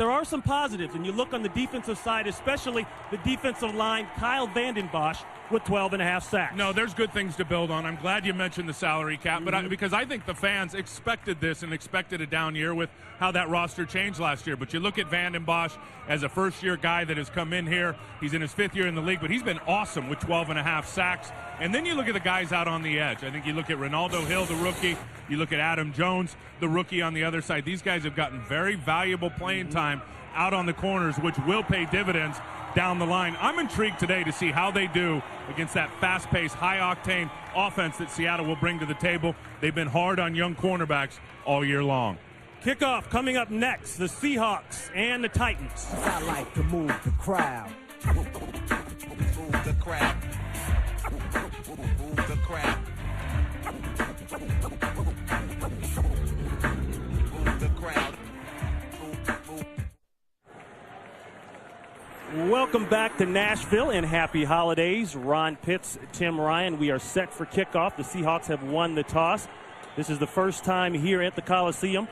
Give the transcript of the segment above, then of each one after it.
there are some positives, and you look on the defensive side, especially the defensive line, Kyle Vanden Bosch with 12.5 sacks. No, there's good things to build on. I'm glad you mentioned the salary cap, but because I think the fans expected this and expected a down year with how that roster changed last year. But you look at Vanden Bosch as a first-year guy that has come in here. He's in his 5th year in the league, but he's been awesome with 12.5 sacks. And then you look at the guys out on the edge. I think you look at Ronaldo Hill, the rookie. You look at Adam Jones, the rookie on the other side. These guys have gotten very valuable playing time out on the corners, which will pay dividends down the line. I'm intrigued today to see how they do against that fast-paced, high-octane offense that Seattle will bring to the table. They've been hard on young cornerbacks all year long. Kickoff coming up next, the Seahawks and the Titans. I like to move the crowd. Move the crowd. Move the crowd. Move the crowd. Welcome back to Nashville and happy holidays. Ron Pitts, Tim Ryan. We are set for kickoff. The Seahawks have won the toss. This is the first time here at the Coliseum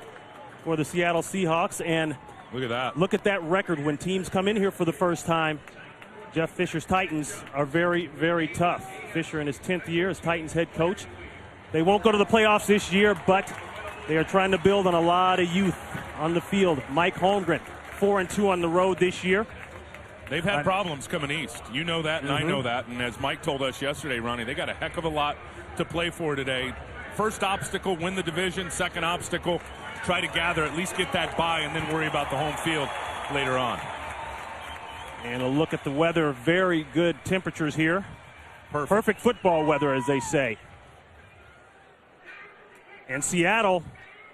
for the Seattle Seahawks. And look at that. Look at that record when teams come in here for the first time. Jeff Fisher's Titans are very, very tough. Fisher in his 10th year as Titans head coach. They won't go to the playoffs this year, but they are trying to build on a lot of youth on the field. Mike Holmgren, 4-2 on the road this year. They've had problems coming east. You know that, and I know that. And as Mike told us yesterday, Ronnie, they got a heck of a lot to play for today. First obstacle, win the division. Second obstacle, try to gather, at least get that bye, and then worry about the home field later on. And a look at the weather. Very good temperatures here. Perfect football weather, as they say. And Seattle,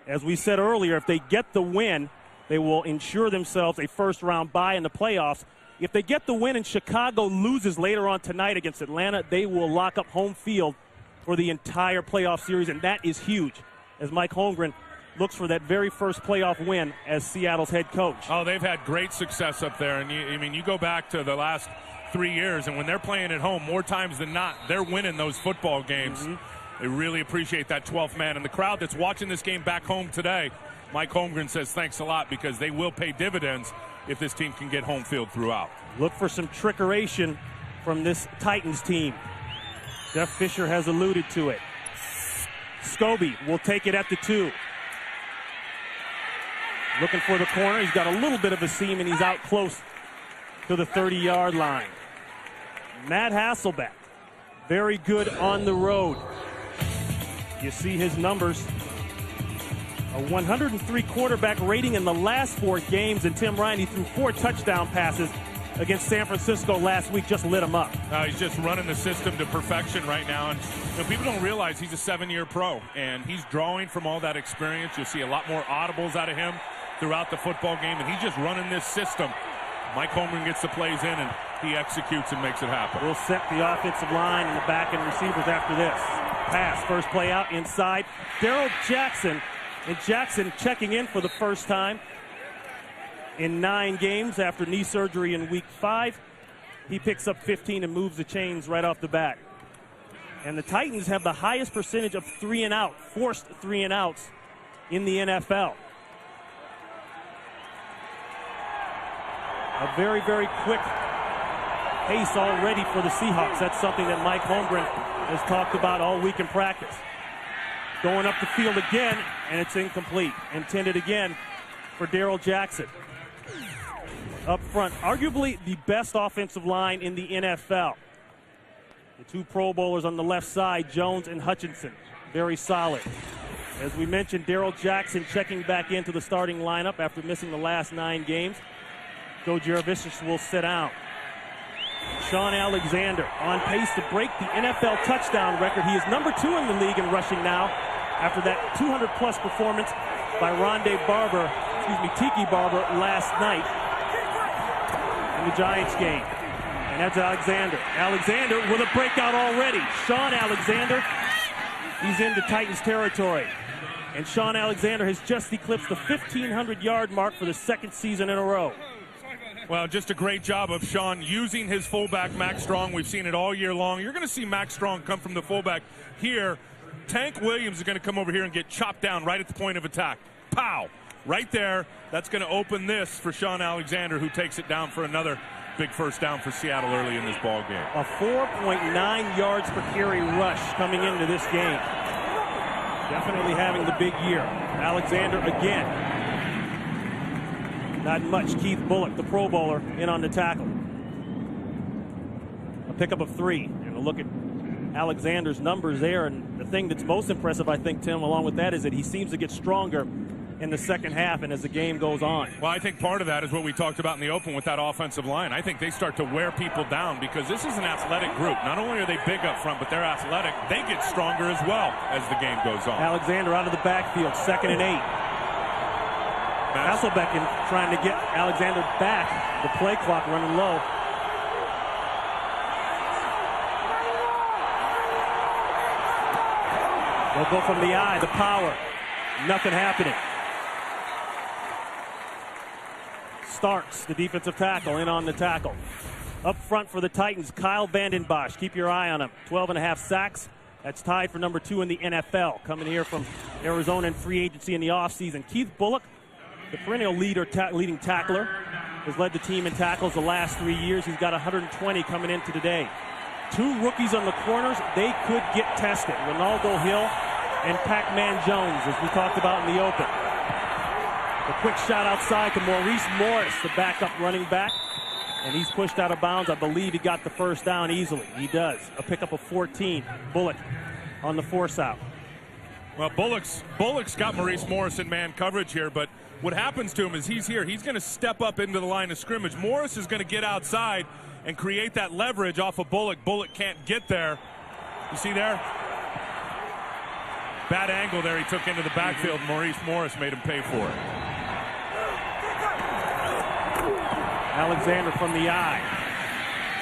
as we said earlier, if they get the win, they will ensure themselves a first-round bye in the playoffs. If they get the win and Chicago loses later on tonight against Atlanta, they will lock up home field for the entire playoff series, and that is huge as Mike Holmgren looks for that very first playoff win as Seattle's head coach. Oh, they've had great success up there. And you go back to the last 3 years, and when they're playing at home, more times than not, they're winning those football games. They really appreciate that 12th man. And the crowd that's watching this game back home today, Mike Holmgren says thanks a lot because they will pay dividends if this team can get home field throughout. Look for some trickeration from this Titans team. Jeff Fisher has alluded to it. Scobie will take it at the 2. Looking for the corner. He's got a little bit of a seam, and he's out close to the 30-yard line. Matt Hasselbeck, very good on the road. You see his numbers. A 103 quarterback rating in the last 4 games, and Tim Ryan, he threw 4 touchdown passes against San Francisco last week, just lit him up. He's just running the system to perfection right now, and people don't realize he's a 7-year pro, and he's drawing from all that experience. You'll see a lot more audibles out of him throughout the football game, and he's just running this system. Mike Holmgren gets the plays in, and he executes and makes it happen. We'll set the offensive line and the back end receivers after this. Pass, first play out inside. Darrell Jackson. And Jackson checking in for the first time in 9 games after knee surgery in week 5. He picks up 15 and moves the chains right off the bat. And the Titans have the highest percentage of 3-and-out, forced 3-and-outs in the NFL. A very, very quick pace already for the Seahawks. That's something that Mike Holmgren has talked about all week in practice. Going up the field again, and it's incomplete. Intended again for Darrell Jackson. Up front, arguably the best offensive line in the NFL. The 2 Pro Bowlers on the left side, Jones and Hutchinson, very solid. As we mentioned, Darrell Jackson checking back into the starting lineup after missing the last 9 games. Joe Jurevicius will sit down. Sean Alexander on pace to break the NFL touchdown record. He is number 2 in the league in rushing now after that 200-plus performance by Tiki Barber last night in the Giants game. And that's Alexander. Alexander with a breakout already. Sean Alexander, he's into Titans territory. And Sean Alexander has just eclipsed the 1,500-yard mark for the 2nd season in a row. Well, just a great job of Sean using his fullback, Max Strong. We've seen it all year long. You're going to see Max Strong come from the fullback here. Tank Williams is going to come over here and get chopped down right at the point of attack. Pow! right there. That's going to open this for Sean Alexander, who takes it down for another big first down for Seattle early in this ball game. A 4.9 yards per carry rush coming into this game. Definitely having the big year. Alexander again. Not much. Keith Bullock, the Pro Bowler, in on the tackle. A pickup of 3. And a look at Alexander's numbers there. And the thing that's most impressive, I think, Tim, along with that, is that he seems to get stronger in the second half and as the game goes on. Well, I think part of that is what we talked about in the open with that offensive line. I think they start to wear people down because this is an athletic group. Not only are they big up front, but they're athletic. They get stronger as well as the game goes on. Alexander out of the backfield, 2nd and 8. Hasselbeck trying to get Alexander back. The play clock running low. They'll go from the eye, the power. Nothing happening. Starks, the defensive tackle, in on the tackle. Up front for the Titans, Kyle Vanden Bosch. Keep your eye on him. 12.5 sacks. That's tied for number 2 in the NFL. Coming here from Arizona in free agency in the offseason. Keith Bullock, the perennial leading tackler, has led the team in tackles the last 3 years. He's got 120 coming into today. 2 rookies on the corners. They could get tested. Ronaldo Hill and Pac-Man Jones, as we talked about in the open. The quick shot outside to Maurice Morris, the backup running back. And he's pushed out of bounds. I believe he got the first down easily. He does. A pickup of 14. Bullock on the force out. Well, Bullock's got Maurice Morris in man coverage here, but what happens to him is he's here. He's going to step up into the line of scrimmage. Morris is going to get outside and create that leverage off of Bullock. Bullock can't get there. You see there? Bad angle there he took into the backfield. Maurice Morris made him pay for it. Alexander from the eye.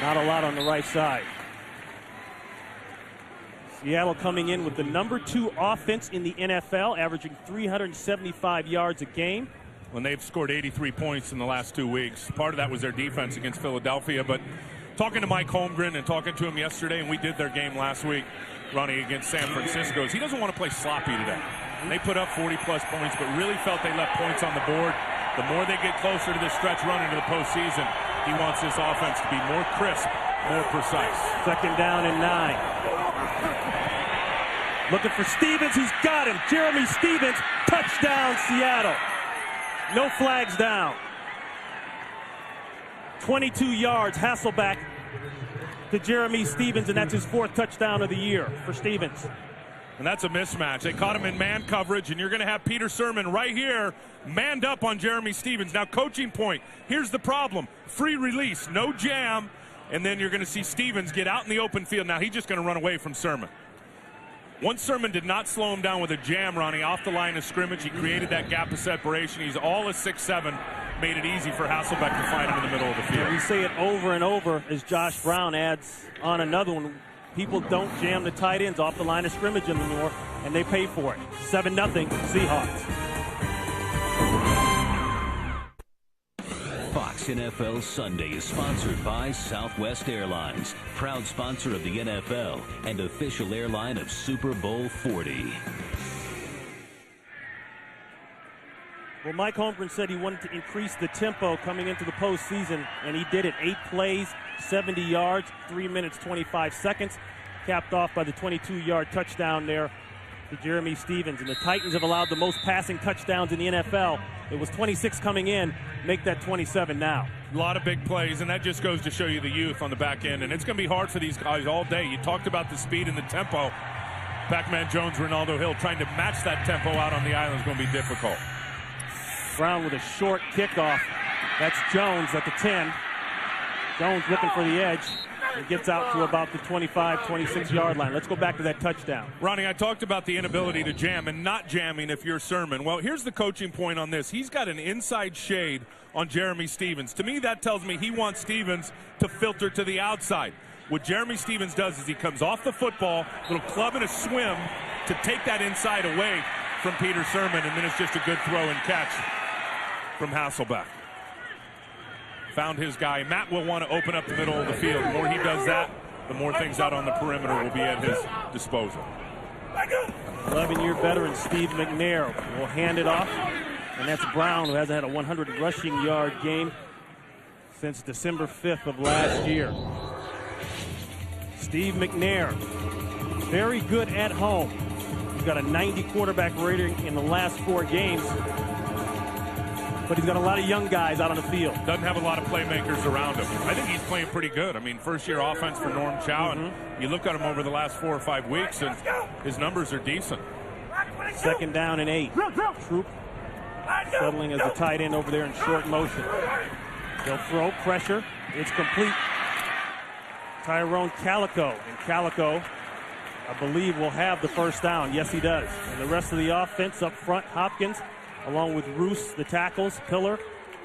Not a lot on the right side. Seattle coming in with the number 2 offense in the NFL, averaging 375 yards a game. When they've scored 83 points in the last 2 weeks. Part of that was their defense against Philadelphia. But talking to Mike Holmgren and talking to him yesterday, and we did their game last week, Ronnie, against San Francisco, he doesn't want to play sloppy today. They put up 40-plus points, but really felt they left points on the board. The more they get closer to this stretch run into the postseason, he wants this offense to be more crisp, more precise. 2nd down and 9. Looking for Stevens. He's got him. Jeremy Stevens. Touchdown, Seattle. No flags down. 22 yards. Hasselbeck to Jeremy Stevens, and that's his 4th touchdown of the year for Stevens. And that's a mismatch. They caught him in man coverage, and you're going to have Peter Sermon right here manned up on Jeremy Stevens. Now, coaching point. Here's the problem. Free release, no jam, and then you're going to see Stevens get out in the open field. Now, he's just going to run away from Sermon. Once Sermon did not slow him down with a jam, Ronnie, off the line of scrimmage, he created that gap of separation. He's all a 6'7", made it easy for Hasselbeck to find him in the middle of the field. We say it over and over as Josh Brown adds on another one. People don't jam the tight ends off the line of scrimmage anymore, and they pay for it. 7-0 Seahawks. Fox NFL Sunday is sponsored by Southwest Airlines, proud sponsor of the NFL and official airline of Super Bowl 40. Well, Mike Holmgren said he wanted to increase the tempo coming into the postseason, and he did it. 8 plays, 70 yards, 3 minutes, 25 seconds, capped off by the 22-yard touchdown there to Jeremy Stevens. And the Titans have allowed the most passing touchdowns in the NFL. It was 26 coming in. Make that 27 now. A lot of big plays, and that just goes to show you the youth on the back end. And it's going to be hard for these guys all day. You talked about the speed and the tempo. Pac-Man Jones, Ronaldo Hill, trying to match that tempo out on the island is going to be difficult. Brown with a short kickoff. That's Jones at the 10. Jones looking for the edge. It gets out to about the 25, 26-yard line. Let's go back to that touchdown. Ronnie, I talked about the inability to jam and not jamming if you're Sermon. Well, here's the coaching point on this. He's got an inside shade on Jeremy Stevens. To me, that tells me he wants Stevens to filter to the outside. What Jeremy Stevens does is he comes off the football, little club and a swim to take that inside away from Peter Sermon, and then it's just a good throw and catch from Hasselbeck. Found his guy. Matt will want to open up the middle of the field. The more he does that, the more things out on the perimeter will be at his disposal. 11-year veteran Steve McNair will hand it off And that's Brown, who hasn't had a 100 rushing yard game since December 5th of last year. Steve McNair, very good at home. He's got a 90 quarterback rating in the last 4 games. But he's got a lot of young guys out on the field. Doesn't have a lot of playmakers around him. I think he's playing pretty good. I mean, first-year offense for Norm Chow, and you look at him over the last 4 or 5 weeks, and his numbers are decent. 2nd down and 8. Troop settling as a tight end over there in short motion. They'll throw, pressure. It's complete. Tyrone Calico. And Calico, I believe, will have the first down. Yes, he does. And the rest of the offense up front, Hopkins, along with Roos, the tackles, Pillar,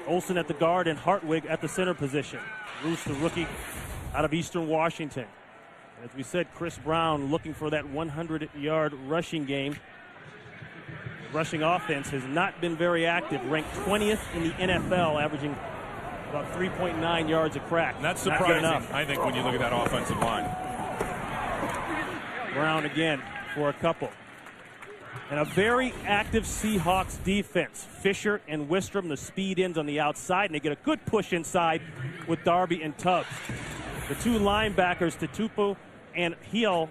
Olsen at the guard, and Hartwig at the center position. Roos, the rookie out of Eastern Washington. As we said, Chris Brown looking for that 100-yard rushing game. The rushing offense has not been very active, ranked 20th in the NFL, averaging about 3.9 yards a crack. And that's surprising, I think, when you look at that offensive line. Brown again for a couple. And a very active Seahawks defense. Fisher and Wistrom, the speed ends on the outside, and they get a good push inside with Darby and Tubbs. The 2 linebackers, Tatupu and Hill,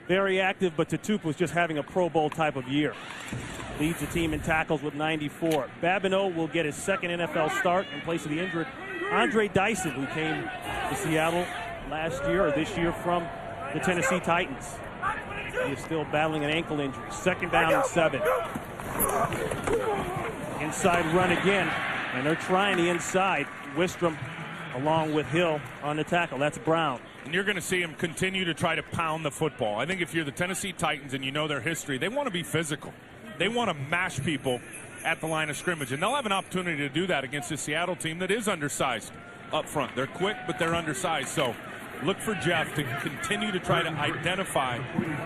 very active, but Tatupu's just having a Pro Bowl type of year. Leads the team in tackles with 94. Babineau will get his 2nd NFL start in place of the injured Andre Dyson, who came to Seattle last year or this year from the Tennessee Titans. He is still battling an ankle injury. 2nd down and 7. Inside run again, and they're trying the inside. Wistrom along with Hill on the tackle. That's Brown. And you're going to see him continue to try to pound the football. I think if you're the Tennessee Titans and you know their history, they want to be physical. They want to mash people at the line of scrimmage, and they'll have an opportunity to do that against a Seattle team that is undersized up front. They're quick, but they're undersized. So look for Jeff to continue to try to identify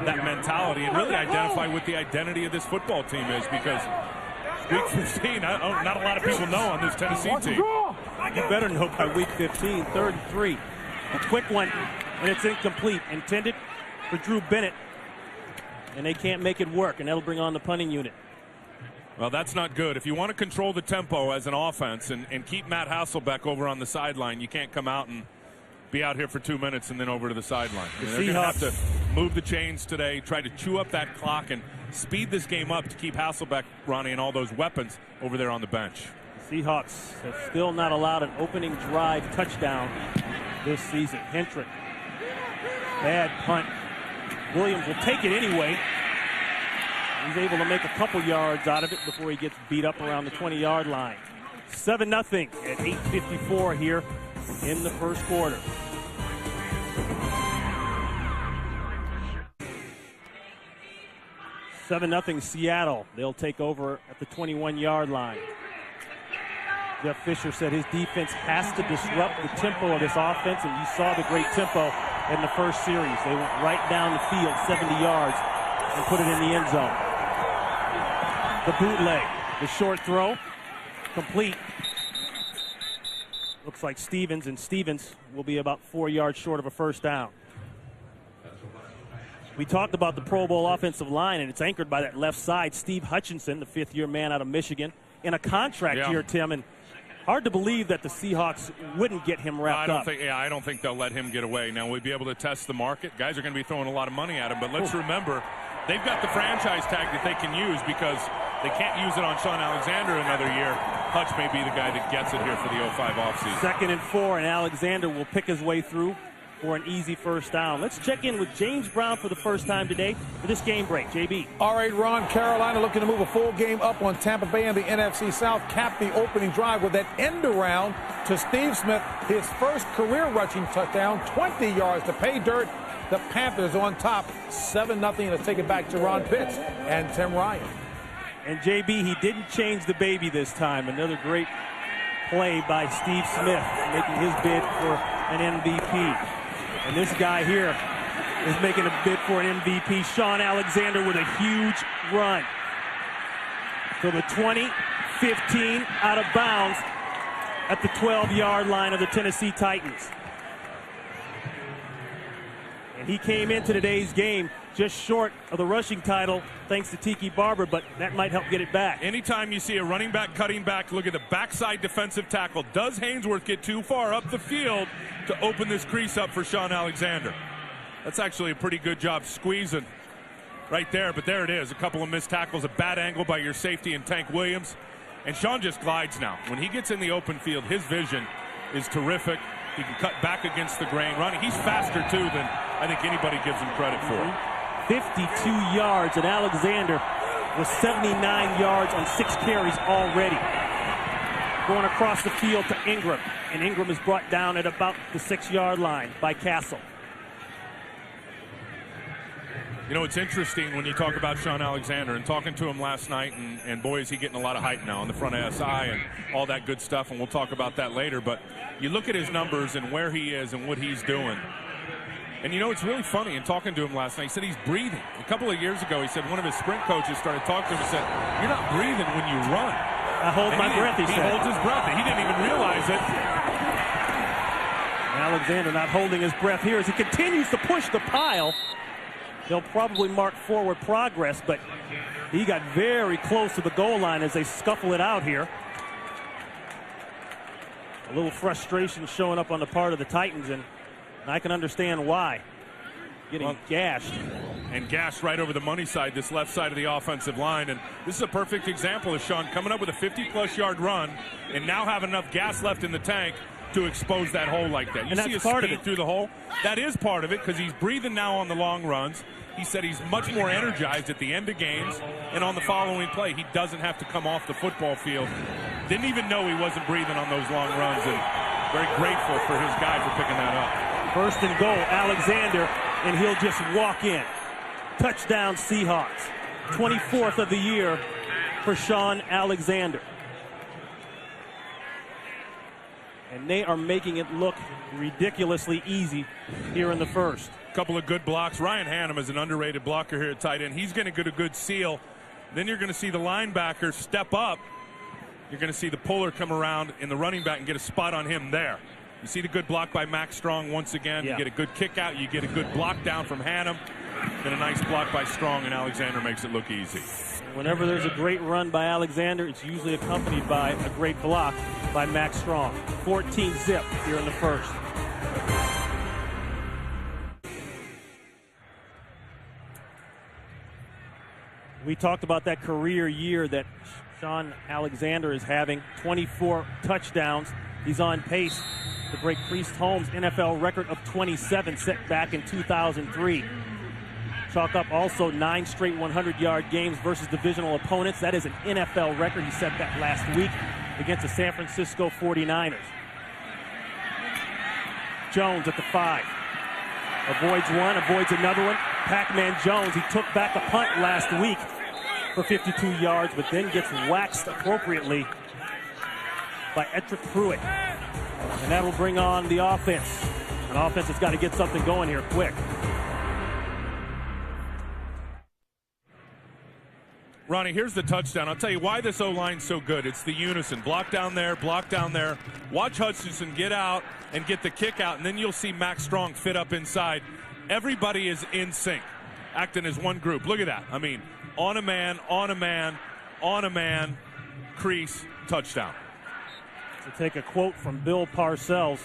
that mentality and really identify what the identity of this football team is, because week 15, not a lot of people know on this Tennessee team. You better know by week 15, 3rd and 3. A quick one, and it's incomplete. Intended for Drew Bennett, and they can't make it work, and that'll bring on the punting unit. Well, that's not good. If you want to control the tempo as an offense and keep Matt Hasselbeck over on the sideline, you can't come out and be out here for 2 minutes and then over to the sideline. I mean, they're going to have to move the chains today, try to chew up that clock and speed this game up to keep Hasselbeck, Ronnie, and all those weapons over there on the bench. The Seahawks have still not allowed an opening drive touchdown this season. Hentrick, bad punt. Williams will take it anyway. He's able to make a couple yards out of it before he gets beat up around the 20-yard line. 7-0 at 8:54 here in the first quarter. (7-0) Seattle. They'll take over at the 21-yard line. Jeff Fisher said his defense has to disrupt the tempo of this offense, and you saw the great tempo in the first series. They went right down the field, 70 yards, and put it in the end zone. The bootleg, the short throw, complete. Looks like Stevens, and Stevens will be about 4 yards short of a first down. We talked about the Pro Bowl offensive line, and it's anchored by that left side. Steve Hutchinson, the 5th-year man out of Michigan, in a contract year, Tim, and hard to believe that the Seahawks wouldn't get him wrapped up. I don't think they'll let him get away. Now, we'll be able to test the market. Guys are going to be throwing a lot of money at him, but let's remember, they've got the franchise tag that they can use because they can't use it on Sean Alexander another year. Hutch may be the guy that gets it here for the 05 offseason. 2nd and 4, and Alexander will pick his way through for an easy first down. Let's check in with James Brown for the first time today for this game break. JB. All right, Ron, Carolina looking to move a full game up on Tampa Bay in the NFC South. Capped the opening drive with that end around to Steve Smith, his first career rushing touchdown, 20 yards to pay dirt. The Panthers on top, 7-0. Let's take it back to Ron Pitts and Tim Ryan. And JB, he didn't change the baby this time. Another great play by Steve Smith, making his bid for an MVP. And this guy here is making a bid for an MVP. Sean Alexander with a huge run. So the 20-15 out of bounds at the 12-yard line of the Tennessee Titans. And he came into today's game just short of the rushing title thanks to Tiki Barber, but that might help get it back. Anytime you see a running back cutting back, look at the backside defensive tackle. Does Haynesworth get too far up the field to open this crease up for Sean Alexander? That's actually a pretty good job squeezing right there, but there it is. A couple of missed tackles, a bad angle by your safety and Tank Williams. And Sean just glides now. When he gets in the open field, his vision is terrific. He can cut back against the grain running. He's faster, too, than I think anybody gives him credit for. 52 yards, and Alexander was 79 yards on 6 carries already. Going across the field to Ingram, and Ingram is brought down at about the 6-yard line by Castle. You know, it's interesting when you talk about Sean Alexander, and talking to him last night, and boy, is he getting a lot of hype now on the front of SI and all that good stuff, and we'll talk about that later. But you look at his numbers and where he is and what he's doing. And, you know, it's really funny. In talking to him last night, he said he's breathing. A couple of years ago, he said one of his sprint coaches started talking to him and said, "You're not breathing when you run." I hold my breath, he said. He holds his breath. He didn't even realize it. Alexander not holding his breath here as he continues to push the pile. They'll probably mark forward progress, but he got very close to the goal line as they scuffle it out here. A little frustration showing up on the part of the Titans, and I can understand why. Getting gashed. And gashed right over the money side, this left side of the offensive line. And this is a perfect example of Sean coming up with a 50-plus yard run and now having enough gas left in the tank to expose that hole like that. You see his speed through the hole? That is part of it, because he's breathing now on the long runs. He said he's much more energized at the end of games, and on the following play, he doesn't have to come off the football field. Didn't even know he wasn't breathing on those long runs, and very grateful for his guy for picking that up. First and goal, Alexander, and he'll just walk in. Touchdown, Seahawks. 24th of the year for Sean Alexander. And they are making it look ridiculously easy here in the first. Couple of good blocks. Ryan Hannum is an underrated blocker here at tight end. He's going to get a good seal. Then you're going to see the linebacker step up. You're going to see the puller come around in the running back and get a spot on him there. You see the good block by Max Strong once again. You get a good kick out. You get a good block down from Hannum. Then a nice block by Strong, and Alexander makes it look easy. Whenever there's a great run by Alexander, it's usually accompanied by a great block by Max Strong. 14-zip here in the first. We talked about that career year that Sean Alexander is having. 24 touchdowns. He's on pace to break Priest Holmes' NFL record of 27 set back in 2003. Chalk up also 9 straight 100-yard games versus divisional opponents. That is an NFL record. He set that last week against the San Francisco 49ers. Jones at the 5. Avoids one, avoids another one. Pac-Man Jones, he took back a punt last week for 52 yards, but then gets waxed appropriately by Ettrick Pruitt. And that will bring on the offense. An offense that's got to get something going here quick. Ronnie, here's the touchdown. I'll tell you why this O-line's so good. It's the unison. Block down there, block down there. Watch Hutchinson get out and get the kick out, and then you'll see Max Strong fit up inside. Everybody is in sync, acting as one group. Look at that. I mean, on a man, on a man, on a man, crease, touchdown. To take a quote from Bill Parcells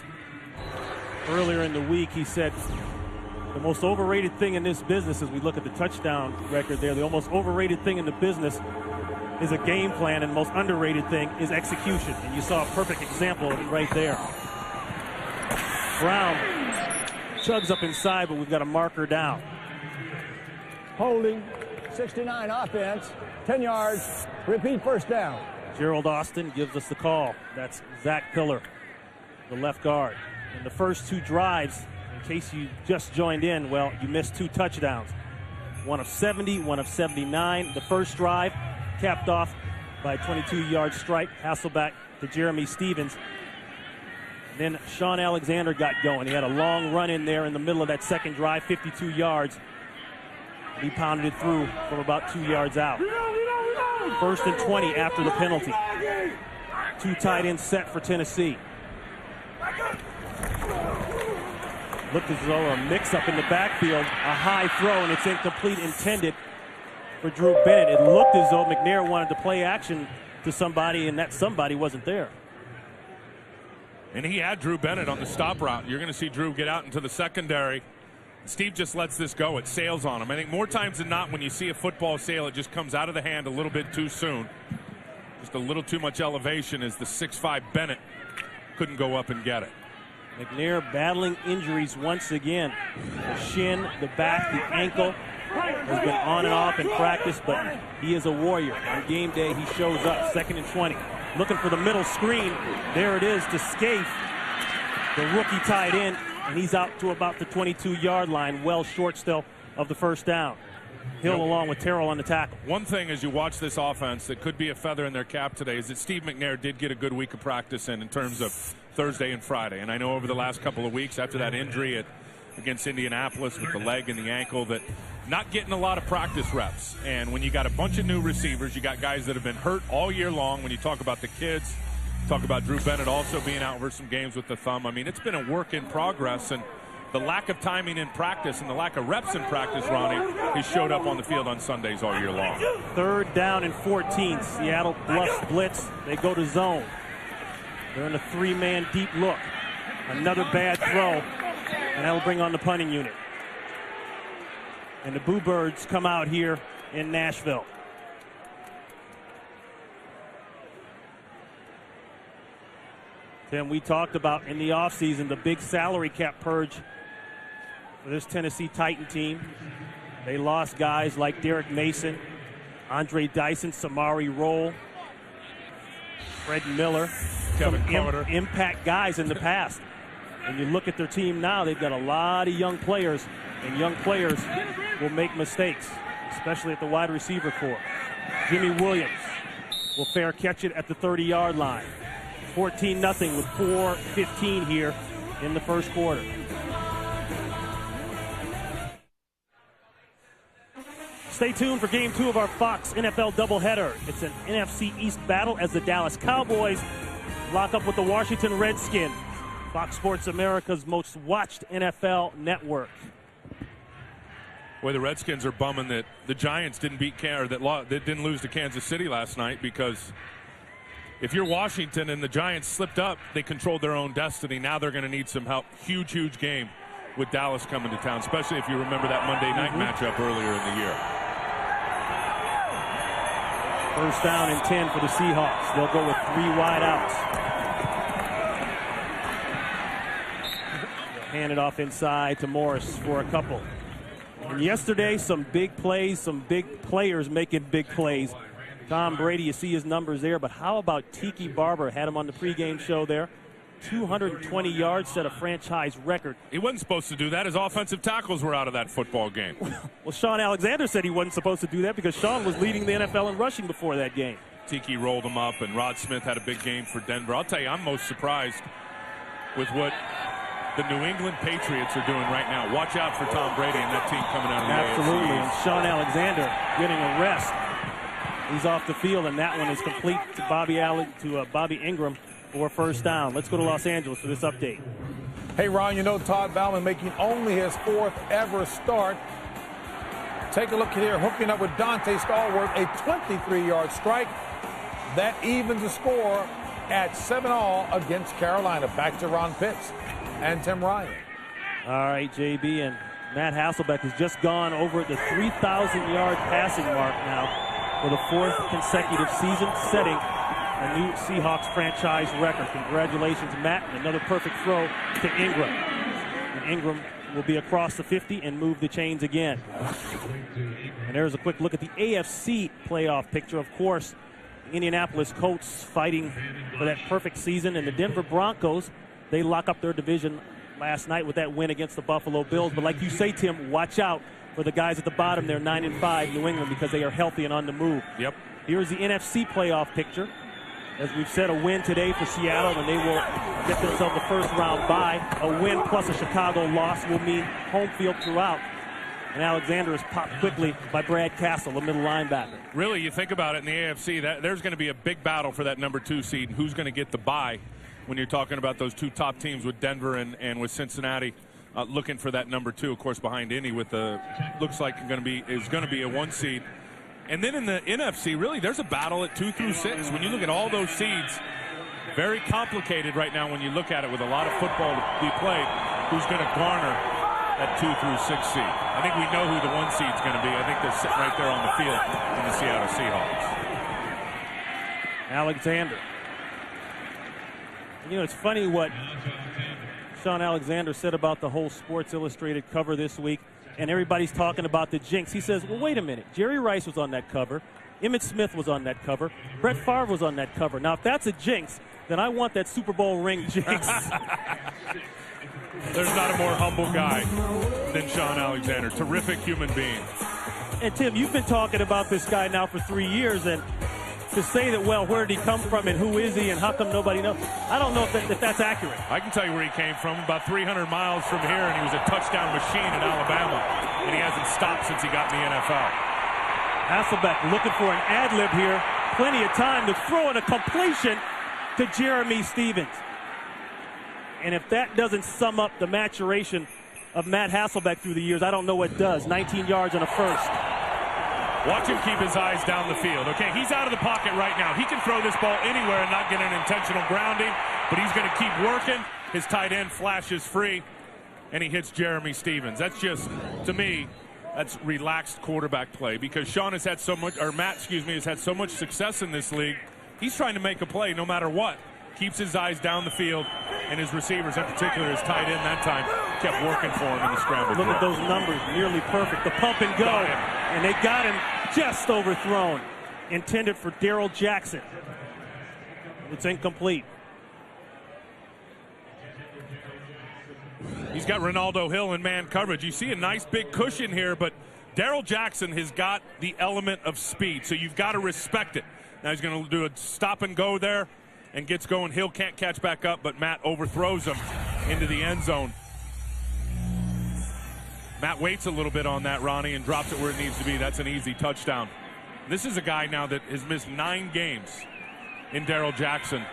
earlier in the week, he said, the most overrated thing in this business, as we look at the touchdown record there, the most overrated thing in the business is a game plan, and the most underrated thing is execution. And you saw a perfect example of it right there. Brown chugs up inside, but we've got a marker down. Holding, 69 offense, 10 yards, repeat first down. Gerald Austin gives us the call. That's Zach Pillar, the left guard. In the first 2 drives, in case you just joined in, well, you missed 2 touchdowns. One of 70, one of 79. The first drive capped off by a 22-yard strike, Hasselback to Jeremy Stevens. And then Sean Alexander got going. He had a long run in there in the middle of that second drive, 52 yards. He pounded it through from about 2 yards out. First and 20 after the penalty. 2 tight ends set for Tennessee. Looked as though a mix-up in the backfield, a high throw, and it's incomplete, intended for Drew Bennett. It looked as though McNair wanted to play action to somebody, and that somebody wasn't there. And he had Drew Bennett on the stop route. You're going to see Drew get out into the secondary. Steve just lets this go. It sails on him. I think more times than not, when you see a football sail, it just comes out of the hand a little bit too soon. Just a little too much elevation as the 6'5" Bennett couldn't go up and get it. McNair battling injuries once again. The shin, the back, the ankle. Has been on and off in practice, but he is a warrior. On game day, he shows up. 2nd and 20. Looking for the middle screen. There it is to Scaife, the rookie tight end, and he's out to about the 22-yard line, well short still of the first down. Hill along with Terrell on the tackle. One thing as you watch this offense that could be a feather in their cap today is that Steve McNair did get a good week of practice in terms of Thursday and Friday. And I know over the last couple of weeks after that injury against Indianapolis with the leg and the ankle that not getting a lot of practice reps. And when you got a bunch of new receivers, you got guys that have been hurt all year long. When you talk about the kids, talk about Drew Bennett also being out for some games with the thumb. I mean, it's been a work in progress, and the lack of timing in practice and the lack of reps in practice, Ronnie, has showed up on the field on Sundays all year long. 3rd down and 14. Seattle bluffs blitz. They go to zone. They're in a 3-man deep look. Another bad throw, and that will bring on the punting unit. And the Boo Birds come out here in Nashville. Tim, we talked about in the offseason the big salary cap purge for this Tennessee Titan team. They lost guys like Derek Mason, Andre Dyson, Samari Rolle, Fred Miller, Kevin Carter. Impact guys in the past. When you look at their team now, they've got a lot of young players, and young players will make mistakes, especially at the wide receiver corps. Jimmy Williams will fair catch it at the 30-yard line. 14-0 with 4:15 here in the first quarter. Stay tuned for Game 2 of our Fox NFL doubleheader. It's an NFC East battle as the Dallas Cowboys lock up with the Washington Redskins. Fox Sports America's most watched NFL network. Boy, the Redskins are bumming that the Giants didn't didn't lose to Kansas City last night, because if you're Washington and the Giants slipped up, they controlled their own destiny. Now they're going to need some help. Huge, huge game with Dallas coming to town, especially if you remember that Monday night matchup earlier in the year. 1st down and 10 for the Seahawks. They'll go with 3 wide outs. Hand it off inside to Morris for a couple. And yesterday, some big plays, some big players making big plays. Tom Brady, you see his numbers there, but how about Tiki Barber? Had him on the pregame show there. 220 yards, set a franchise record. He wasn't supposed to do that. His offensive tackles were out of that football game. Well, Sean Alexander said he wasn't supposed to do that because Sean was leading the NFL in rushing before that game. Tiki rolled him up, and Rod Smith had a big game for Denver. I'll tell you, I'm most surprised with what the New England Patriots are doing right now. Watch out for Tom Brady and that team coming out of the Absolutely, AFC. and Sean Alexander getting a rest. He's off the field, and that one is complete to Bobby Ingram for a 1st down. Let's go to Los Angeles for this update. Hey, Ron, you know Todd Bowman making only his 4th ever start. Take a look here, hooking up with Dante Stallworth, a 23-yard strike. That evens the score at 7-all against Carolina. Back to Ron Pitts and Tim Ryan. All right, JB, and Matt Hasselbeck has just gone over the 3,000-yard passing mark now for the 4th consecutive season, setting a new Seahawks franchise record. Congratulations, Matt. Another perfect throw to Ingram. And Ingram will be across the 50 and move the chains again. And there's a quick look at the AFC playoff picture. Of course, the Indianapolis Colts fighting for that perfect season, and the Denver Broncos, they lock up their division last night with that win against the Buffalo Bills. But like you say, Tim, watch out for the guys at the bottom there, 9-5, New England, because they are healthy and on the move. Yep. Here's the NFC playoff picture. As we've said, a win today for Seattle, and they will get themselves the 1st-round bye. A win plus a Chicago loss will mean home field throughout. And Alexander is popped quickly by Brad Castle, the middle linebacker. Really, you think about it in the AFC, there's going to be a big battle for that number 2 seed. Who's going to get the bye when you're talking about those 2 top teams with Denver and with Cincinnati looking for that number 2, of course, behind Indy with the looks like is going to be a 1 seed. And then in the NFC, really, there's a battle at 2 through 6. When you look at all those seeds, very complicated right now when you look at it with a lot of football to be played. Who's going to garner that 2 through 6 seed? I think we know who the 1 seed's going to be. I think they're sitting right there on the field in the Seattle Seahawks. Alexander. You know, it's funny what Sean Alexander said about the whole Sports Illustrated cover this week, and everybody's talking about the jinx. He says, well, wait a minute. Jerry Rice was on that cover. Emmitt Smith was on that cover. Brett Favre was on that cover. Now, if that's a jinx, then I want that Super Bowl ring jinx. There's not a more humble guy than Sean Alexander. Terrific human being. And, Tim, you've been talking about this guy now for 3 years, and to say that, well, where did he come from and who is he and how come nobody knows, I don't know if that's accurate. I can tell you where he came from, about 300 miles from here, and he was a touchdown machine in Alabama, and he hasn't stopped since he got in the NFL. Hasselbeck looking for an ad-lib here. Plenty of time to throw in a completion to Jeremy Stevens. And if that doesn't sum up the maturation of Matt Hasselbeck through the years, I don't know what does. 19 yards on a first. Watch him keep his eyes down the field. Okay, he's out of the pocket right now. He can throw this ball anywhere and not get an intentional grounding, but he's going to keep working. His tight end flashes free, and he hits Jeremy Stevens. That's just, to me, that's relaxed quarterback play because Sean has had so much, or Matt, excuse me, has had so much success in this league. He's trying to make a play no matter what. Keeps his eyes down the field, and his receivers, in particular his tight end that time, kept working for him in the scramble. Look at those numbers, nearly perfect. The pump and go, and they got him just overthrown. Intended for Darrell Jackson. It's incomplete. He's got Ronaldo Hill in man coverage. You see a nice big cushion here, but Darrell Jackson has got the element of speed, so you've got to respect it. Now he's going to do a stop and go there and gets going. Hill can't catch back up, but Matt overthrows him into the end zone. Matt waits a little bit on that, Ronnie, and drops it where it needs to be. That's an easy touchdown. This is a guy now that has missed 9 games in Darrell Jackson.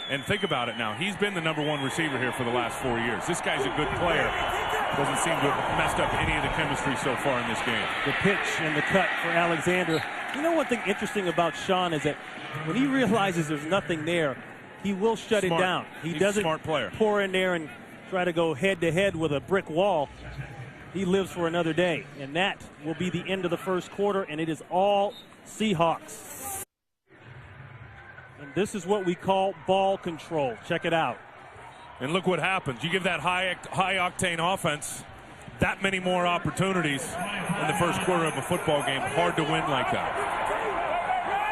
And think about it now. He's been the #1 receiver here for the last 4 years. This guy's a good player. Doesn't seem to have messed up any of the chemistry so far in this game. The pitch and the cut for Alexander. You know one thing interesting about Sean is that when he realizes there's nothing there, he will shut it down. He's doesn't a smart player. Pour in there and try to go head-to-head with a brick wall. He lives for another day. And that will be the end of the first quarter, and it is all Seahawks. And this is what we call ball control. Check it out. And look what happens. You give that high-octane offense that many more opportunities in the first quarter of a football game. Hard to win like that.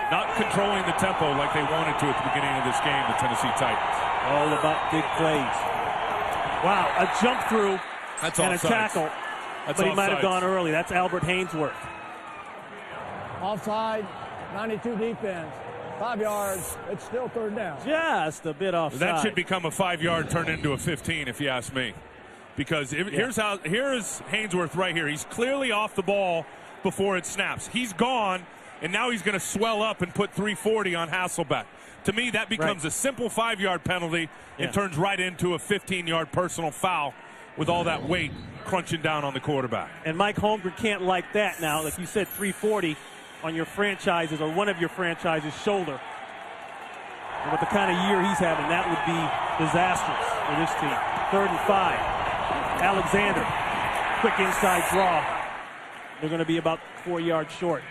Not controlling the tempo like they wanted to at the beginning of this game, the Tennessee Titans. All about big plays. Wow, a jump through and a tackle. But he might have gone early. That's Albert Hainsworth. Offside, 92 defense. 5 yards. It's still 3rd down. Just a bit offside. That should become a 5-yard turn into a 15, if you ask me. Because here's Hainsworth right here. He's clearly off the ball before it snaps. He's gone, and now he's going to swell up and put 340 on Hasselbeck. To me, that becomes a simple 5-yard penalty and turns right into a 15-yard personal foul with all that weight crunching down on the quarterback. And Mike Holmgren can't like that now. Like you said, 340 on your franchise's or one of your franchise's shoulder. And with the kind of year he's having, that would be disastrous for this team. 3rd and 5. Alexander, quick inside draw. They're going to be about 4 yards short.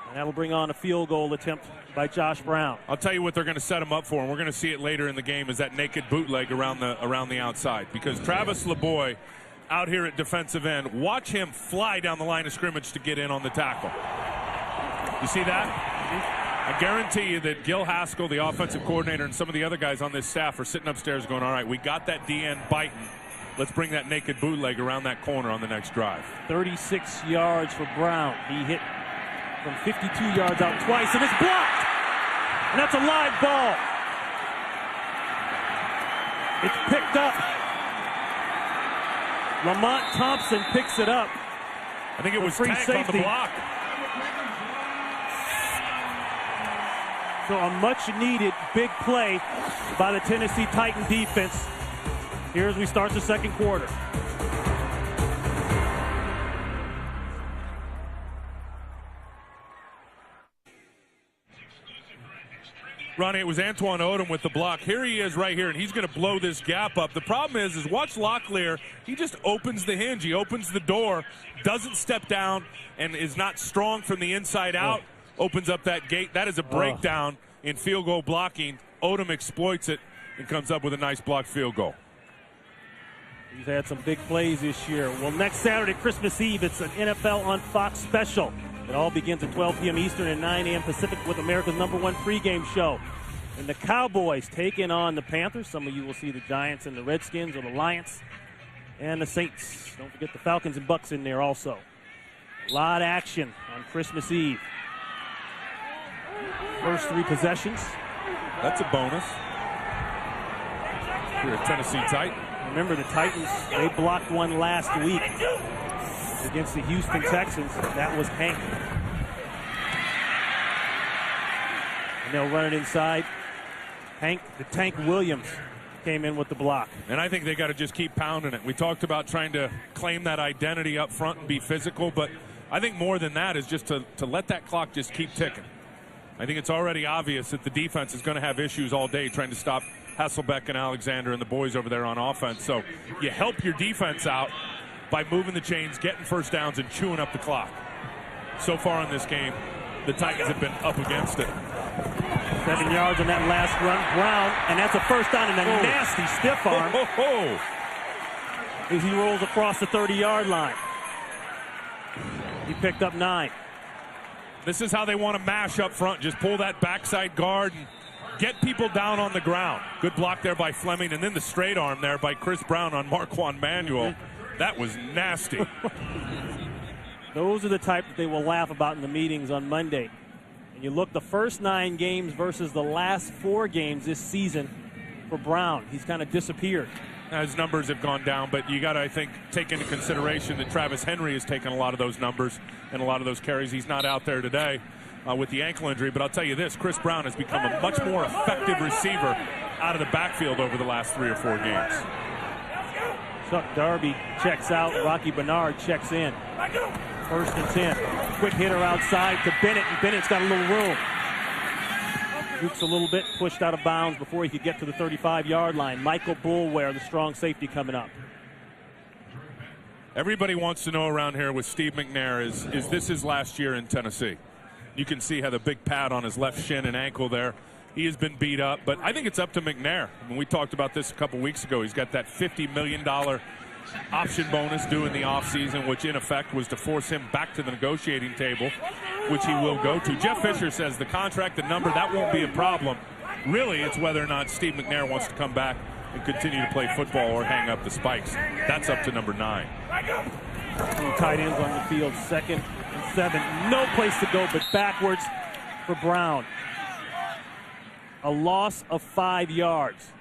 And that will bring on a field goal attempt by Josh Brown. I'll tell you what they're going to set him up for, and we're going to see it later in the game, is that naked bootleg around the outside. Because Travis LeBoy out here at defensive end, watch him fly down the line of scrimmage to get in on the tackle. You see that? I guarantee you that Gil Haskell, the offensive coordinator, and some of the other guys on this staff are sitting upstairs going, all right, we got that DN biting. Let's bring that naked bootleg around that corner on the next drive. 36 yards for Brown. He hit from 52 yards out twice, and it's blocked. And that's a live ball. It's picked up. Lamont Thompson picks it up. I think it was Tank on the block. So a much-needed big play by the Tennessee Titan defense here as we start the second quarter. Ronnie, it was Antoine Odom with the block. Here he is right here, and he's going to blow this gap up. The problem is watch Locklear. He just opens the hinge. He opens the door, doesn't step down, and is not strong from the inside out. Opens up that gate. That is a breakdown in field goal blocking. Odom exploits it and comes up with a nice blocked field goal. He's had some big plays this year. Well, next Saturday, Christmas Eve, it's an NFL on Fox special. It all begins at 12 p.m. Eastern and 9 a.m. Pacific with America's #1 pregame show. And the Cowboys taking on the Panthers. Some of you will see the Giants and the Redskins or the Lions and the Saints. Don't forget the Falcons and Bucks in there also. A lot of action on Christmas Eve. First 3 possessions. That's a bonus. Here at Tennessee Titan. Remember the Titans, they blocked one last week against the Houston Texans. That was Hank. And they'll run it inside. Hank, the Tank Williams, came in with the block. And I think they got to just keep pounding it. We talked about trying to claim that identity up front and be physical, but I think more than that is just to let that clock just keep ticking. I think it's already obvious that the defense is going to have issues all day trying to stop Hasselbeck and Alexander and the boys over there on offense. So you help your defense out by moving the chains, getting first downs, and chewing up the clock. So far in this game, the Titans have been up against it. 7 yards on that last run. Brown, and that's a first down and a nasty stiff arm as he rolls across the 30-yard line. He picked up 9. This is how they want to mash up front. Just pull that backside guard and get people down on the ground. Good block there by Fleming, and then the straight arm there by Chris Brown on Marquand Manuel. That was nasty. Those are the type that they will laugh about in the meetings on Monday. And you look the first 9 games versus the last 4 games this season for Brown. He's kind of disappeared. His numbers have gone down, but you got to, I think, take into consideration that Travis Henry has taken a lot of those numbers and a lot of those carries. He's not out there today with the ankle injury, but I'll tell you this, Chris Brown has become a much more effective receiver out of the backfield over the last 3 or 4 games. Chuck Darby checks out. Rocky Bernard checks in. First and 10. Quick hitter outside to Bennett, and Bennett's got a little room. Jukes a little bit, pushed out of bounds before he could get to the 35-yard line. Michael Boulware, the strong safety, coming up. Everybody wants to know around here with Steve McNair is this his last year in Tennessee? You can see how the big pad on his left shin and ankle there. He has been beat up, but I think it's up to McNair. I mean, we talked about this a couple weeks ago. He's got that $50 million option bonus due in the offseason, which in effect was to force him back to the negotiating table, which he will go to. Jeff Fisher says the contract, the number, that won't be a problem. Really, it's whether or not Steve McNair wants to come back and continue to play football or hang up the spikes. That's up to number 9. 2 tight ends on the field, 2nd and 7. No place to go but backwards for Brown. A loss of 5 yards.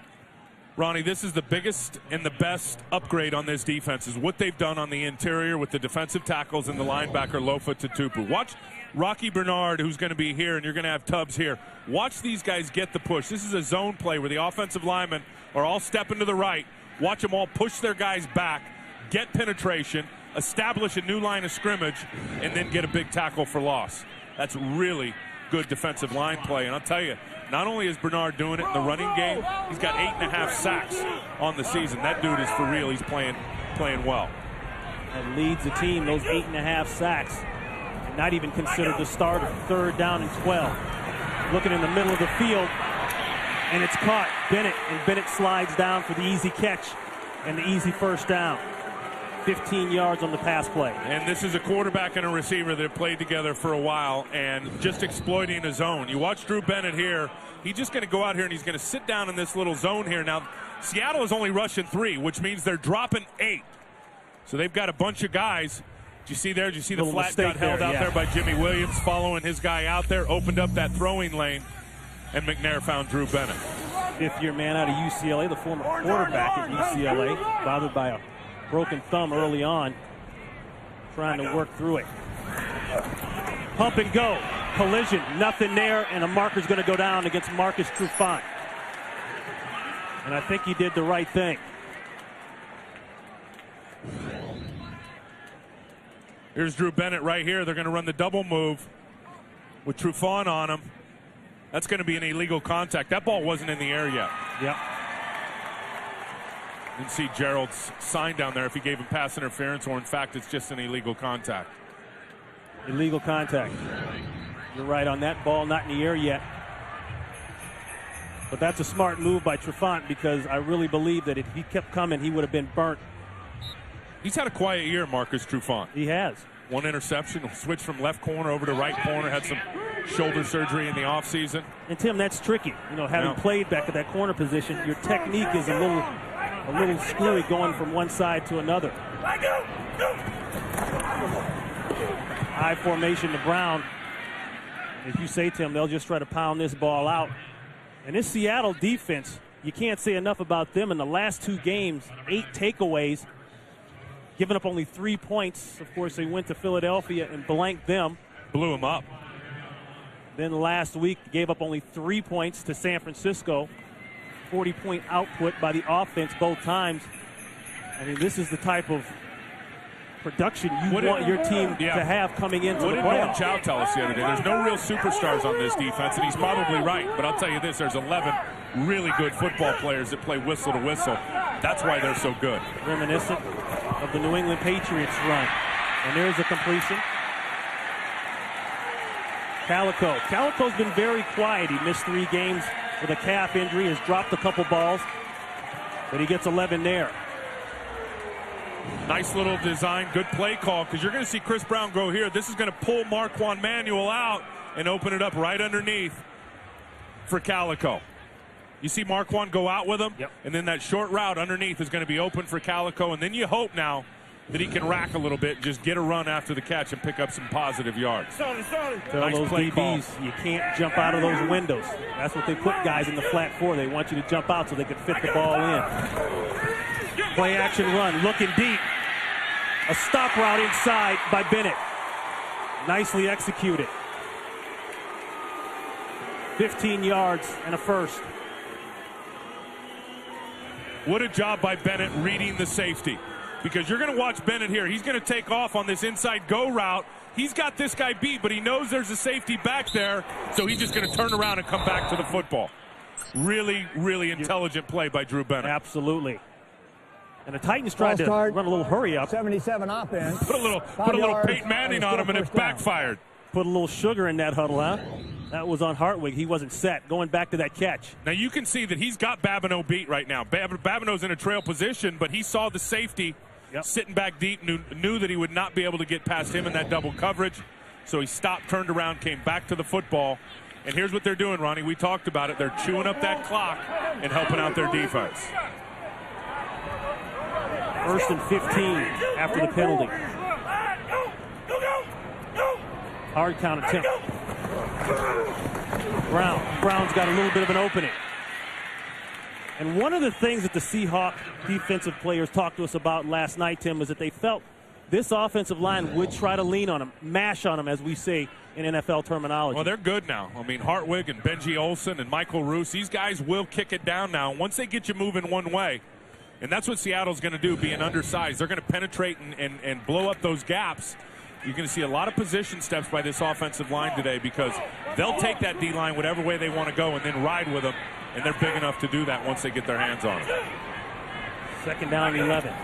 Ronnie, this is the biggest and the best upgrade on this defense is what they've done on the interior with the defensive tackles and the linebacker Lofa Tatupu. Watch Rocky Bernard, who's going to be here, and you're going to have Tubbs here. Watch these guys get the push. This is a zone play where the offensive linemen are all stepping to the right. Watch them all push their guys back, get penetration, establish a new line of scrimmage, and then get a big tackle for loss. That's really good defensive line play. And I'll tell you, not only is Bernard doing it in the running game, he's got 8.5 sacks on the season. That dude is for real. He's playing well. And leads the team, those 8.5 sacks. Not even considered the starter. 3rd down and 12. Looking in the middle of the field, and it's caught. Bennett, and Bennett slides down for the easy catch and the easy first down. 15 yards on the pass play. And this is a quarterback and a receiver that have played together for a while and just exploiting a zone. You watch Drew Bennett here. He's just going to go out here and he's going to sit down in this little zone here. Now, Seattle is only rushing 3, which means they're dropping 8. So they've got a bunch of guys. Did you see there? Did you see the flat got held out there by Jimmy Williams following his guy out there, opened up that throwing lane, and McNair found Drew Bennett. 5th-year man out of UCLA, the former quarterback at UCLA, bothered by a broken thumb early on, trying to work through it. Pump and go. Collision, nothing there, and a marker's going to go down against Marcus Trufant. And I think he did the right thing. Here's Drew Bennett right here. They're going to run the double move with Trufant on him. That's going to be an illegal contact. That ball wasn't in the air yet. Yep. You can see Gerald's sign down there if he gave him pass interference, or in fact it's just an illegal contact. Illegal contact. You're right on that ball, not in the air yet. But that's a smart move by Trufant, because I really believe that if he kept coming, he would have been burnt. He's had a quiet year, Marcus Trufant. He has. One interception, switched from left corner over to right corner, had some shoulder surgery in the offseason. And Tim, that's tricky. You know, having played back at that corner position, your technique is a little screwy going from one side to another. High formation to Brown. As you say, Tim, they'll just try to pound this ball out. And this Seattle defense, you can't say enough about them. In the last 2 games, 8 takeaways, giving up only 3 points. Of course, they went to Philadelphia and blanked them. Blew them up. Then last week, gave up only 3 points to San Francisco. 40-point output by the offense both times. I mean, this is the type of production you want your team to have coming into the playoffs. What did Norm Chow tell us the other day? There's no real superstars on this defense, and he's probably right. But I'll tell you this, there's 11 really good football players that play whistle to whistle. That's why they're so good. Reminiscent of the New England Patriots run. And there's a completion. Calico's been very quiet. He missed 3 games with a calf injury, has dropped a couple balls, but he gets 11 there. Nice little design, good play call, because you're going to see Chris Brown go here. This is going to pull Marquand Manuel out and open it up right underneath for Calico. You see Marquand go out with him, and then that short route underneath is going to be open for Calico, and then you hope now that he can rack a little bit and just get a run after the catch and pick up some positive yards. Tell those DBs you can't jump out of those windows. That's what they put guys in the flat for. They want you to jump out so they can fit the ball in. Play action run, looking deep. A stop route inside by Bennett. Nicely executed. 15 yards and a first. What a job by Bennett reading the safety. Because you're going to watch Bennett here. He's going to take off on this inside go route. He's got this guy beat, but he knows there's a safety back there, so he's just going to turn around and come back to the football. Really, really intelligent play by Drew Bennett. Absolutely. And the Titans tried to run a little hurry up. 77 offense. Put a little Peyton Manning on him, and it backfired. Put a little sugar in that huddle, huh? That was on Hartwig. He wasn't set. Going back to that catch. Now you can see that he's got Babineau beat right now. Babineau's in a trail position, but he saw the safety sitting back deep, knew that he would not be able to get past him in that double coverage. So he stopped, turned around, came back to the football. And here's what they're doing, Ronnie. We talked about it. They're chewing up that clock and helping out their defense. 1st and 15 after the penalty. Hard count attempt. Brown's got a little bit of an opening. And one of the things that the Seahawks defensive players talked to us about last night, Tim, is that they felt this offensive line would try to lean on him, mash on him, as we say in NFL terminology. Well, they're good now. I mean, Hartwig and Benji Olsen and Michael Roos, these guys will kick it down now. Once they get you moving one way, and that's what Seattle's going to do, being undersized. They're going to penetrate and blow up those gaps. You're going to see a lot of position steps by this offensive line today, because they'll take that D-line whatever way they want to go and then ride with them, and they're big enough to do that once they get their hands on it. 2nd down, 11. A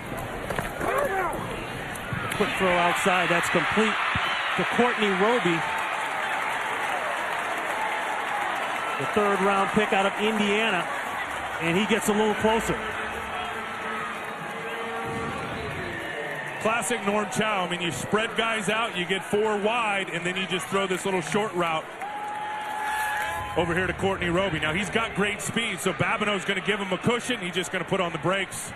quick throw outside. That's complete to Courtney Roby. The 3rd-round pick out of Indiana, and he gets a little closer. Classic Norm Chow. I mean, you spread guys out, you get 4 wide, and then you just throw this little short route over here to Courtney Roby. Now, he's got great speed, so Babineau's going to give him a cushion. He's just going to put on the brakes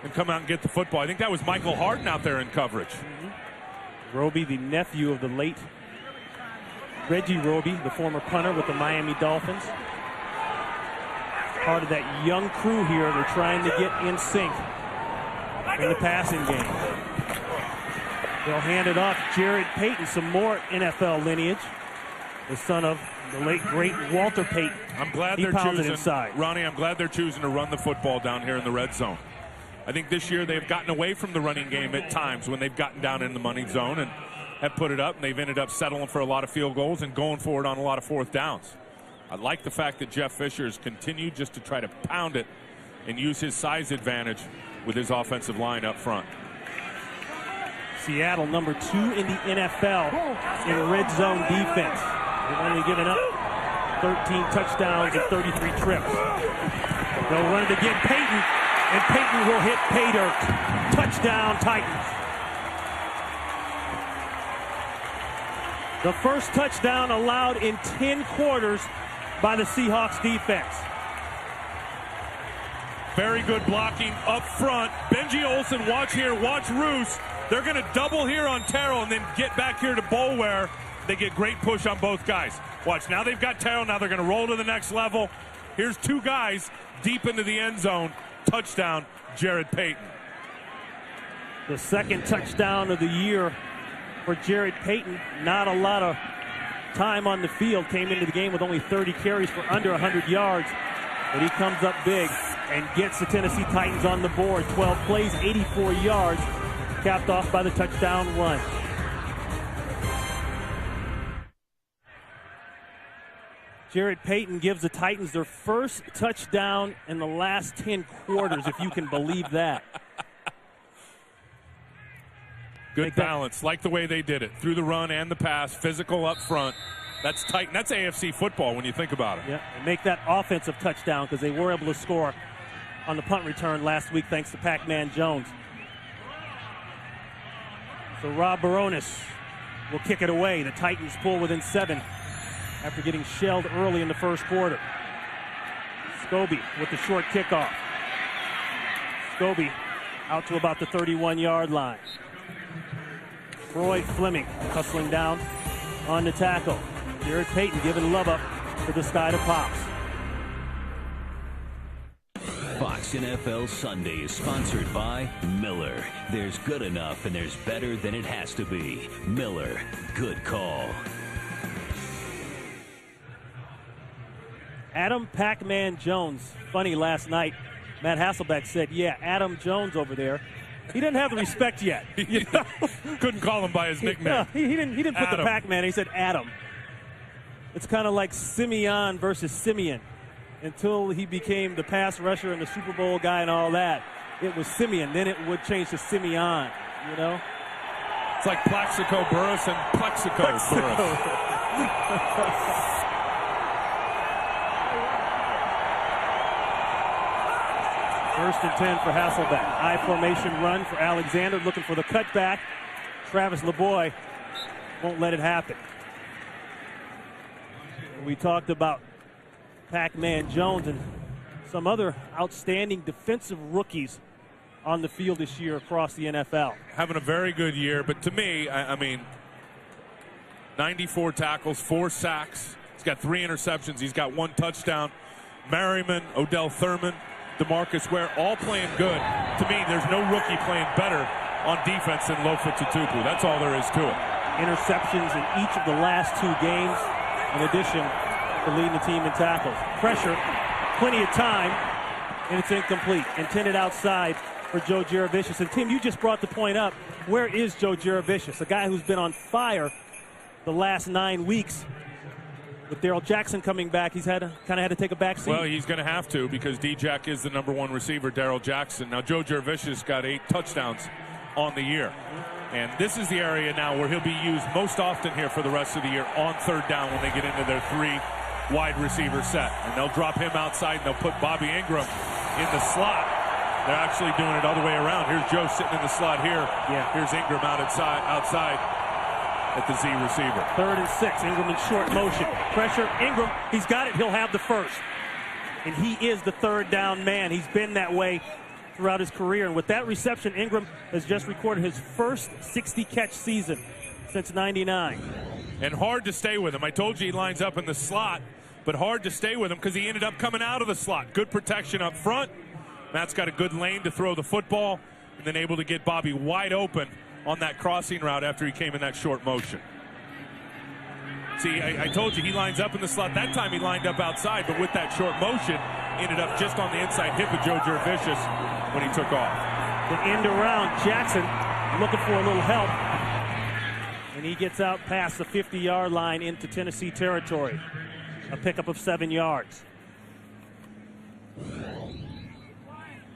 and come out and get the football. I think that was Michael Harden out there in coverage. Roby, the nephew of the late Reggie Roby, the former punter with the Miami Dolphins. Part of that young crew here. They're trying to get in sync in the passing game. They'll hand it off. Jared Payton, some more NFL lineage. The son of the late, great Walter Payton. I'm glad they're choosing, inside. Ronnie, I'm glad they're choosing to run the football down here in the red zone. I think this year they've gotten away from the running game at times when they've gotten down in the money zone and have put it up, and they've ended up settling for a lot of field goals and going for it on a lot of fourth downs. I like the fact that Jeff Fisher has continued just to try to pound it and use his size advantage with his offensive line up front. Seattle, number 2 in the NFL in red zone defense. They've only given up 13 touchdowns and 33 trips. They'll run it again. Payton, and Payton will hit pay dirt. Touchdown, Titans. The first touchdown allowed in 10 quarters by the Seahawks defense. Very good blocking up front. Benji Olsen, watch here, watch Roos. They're going to double here on Terrell and then get back here to Bolware. They get great push on both guys. Watch, now they've got Terrell. Now they're going to roll to the next level. Here's 2 guys deep into the end zone. Touchdown, Jared Payton. The second touchdown of the year for Jared Payton. Not a lot of time on the field. Came into the game with only 30 carries for under 100 yards. But he comes up big and gets the Tennessee Titans on the board. 12 plays, 84 yards, capped off by the touchdown run. Jared Payton gives the Titans their first touchdown in the last 10 quarters, if you can believe that. Good balance, like the way they did it. Through the run and the pass, physical up front. That's Titan. That's AFC football when you think about it. Yeah, and make that offensive touchdown because they were able to score on the punt return last week thanks to Pac-Man Jones. So Rob Baronis will kick it away. The Titans pull within 7 after getting shelled early in the first quarter. Scobie with the short kickoff. Scobie out to about the 31-yard line. Floyd Fleming hustling down on the tackle. Jared Payton giving love up to the sky to Pops. Fox NFL Sunday is sponsored by Miller. There's good enough and there's better than it has to be. Miller, good call. Adam Pac-Man Jones. Funny, last night, Matt Hasselbeck said, yeah, Adam Jones over there. He didn't have the respect yet. You know? Couldn't call him by his nickname. He didn't put the Pac-Man. He said Adam. It's kind of like Simeon versus Simeon. Until he became the pass rusher and the Super Bowl guy and all that, it was Simeon. Then it would change to Simeon, you know? It's like Plaxico Burress and Plexico Burress. First and 10 for Hasselbeck. I formation run for Alexander, looking for the cutback. Travis LeBoy won't let it happen. We talked about Pac-Man Jones and some other outstanding defensive rookies on the field this year across the NFL. Having a very good year, but to me, I mean, 94 tackles, 4 sacks. He's got 3 interceptions. He's got 1 touchdown. Merriman, Odell Thurman, DeMarcus Ware, all playing good. To me, there's no rookie playing better on defense than Lofa Tatupu. That's all there is to it. Interceptions in each of the last 2 games, in addition to leading the team in tackles. Pressure, plenty of time, and it's incomplete. Intended outside for Joe Jurevicius. And Tim, you just brought the point up. Where is Joe Jurevicius? A guy who's been on fire the last 9 weeks. With Darrell Jackson coming back, he's kind of had to take a back seat. Well, he's going to have to because D-Jack is the #1 receiver, Darrell Jackson. Now, Joe Jurevicius got 8 touchdowns on the year. And this is the area now where he'll be used most often here for the rest of the year on 3rd down when they get into their 3 wide receiver set. And they'll drop him outside and they'll put Bobby Ingram in the slot. They're actually doing it other way around. Here's Joe sitting in the slot here. Yeah. Here's Ingram outside at the Z receiver. 3rd and 6, Ingram in short motion. Pressure, Ingram, he's got it, he'll have the first. And he is the 3rd down man. He's been that way throughout his career. And with that reception, Ingram has just recorded his first 60-catch season since '99. And hard to stay with him. I told you he lines up in the slot, but hard to stay with him because he ended up coming out of the slot. Good protection up front. Matt's got a good lane to throw the football, and then able to get Bobby wide open on that crossing route after he came in that short motion. See, I told you he lines up in the slot. That time he lined up outside, but with that short motion, ended up just on the inside hip of Joe Jurevicius when he took off. The end around. Jackson looking for a little help. And he gets out past the 50-yard line into Tennessee territory. A pickup of 7 yards.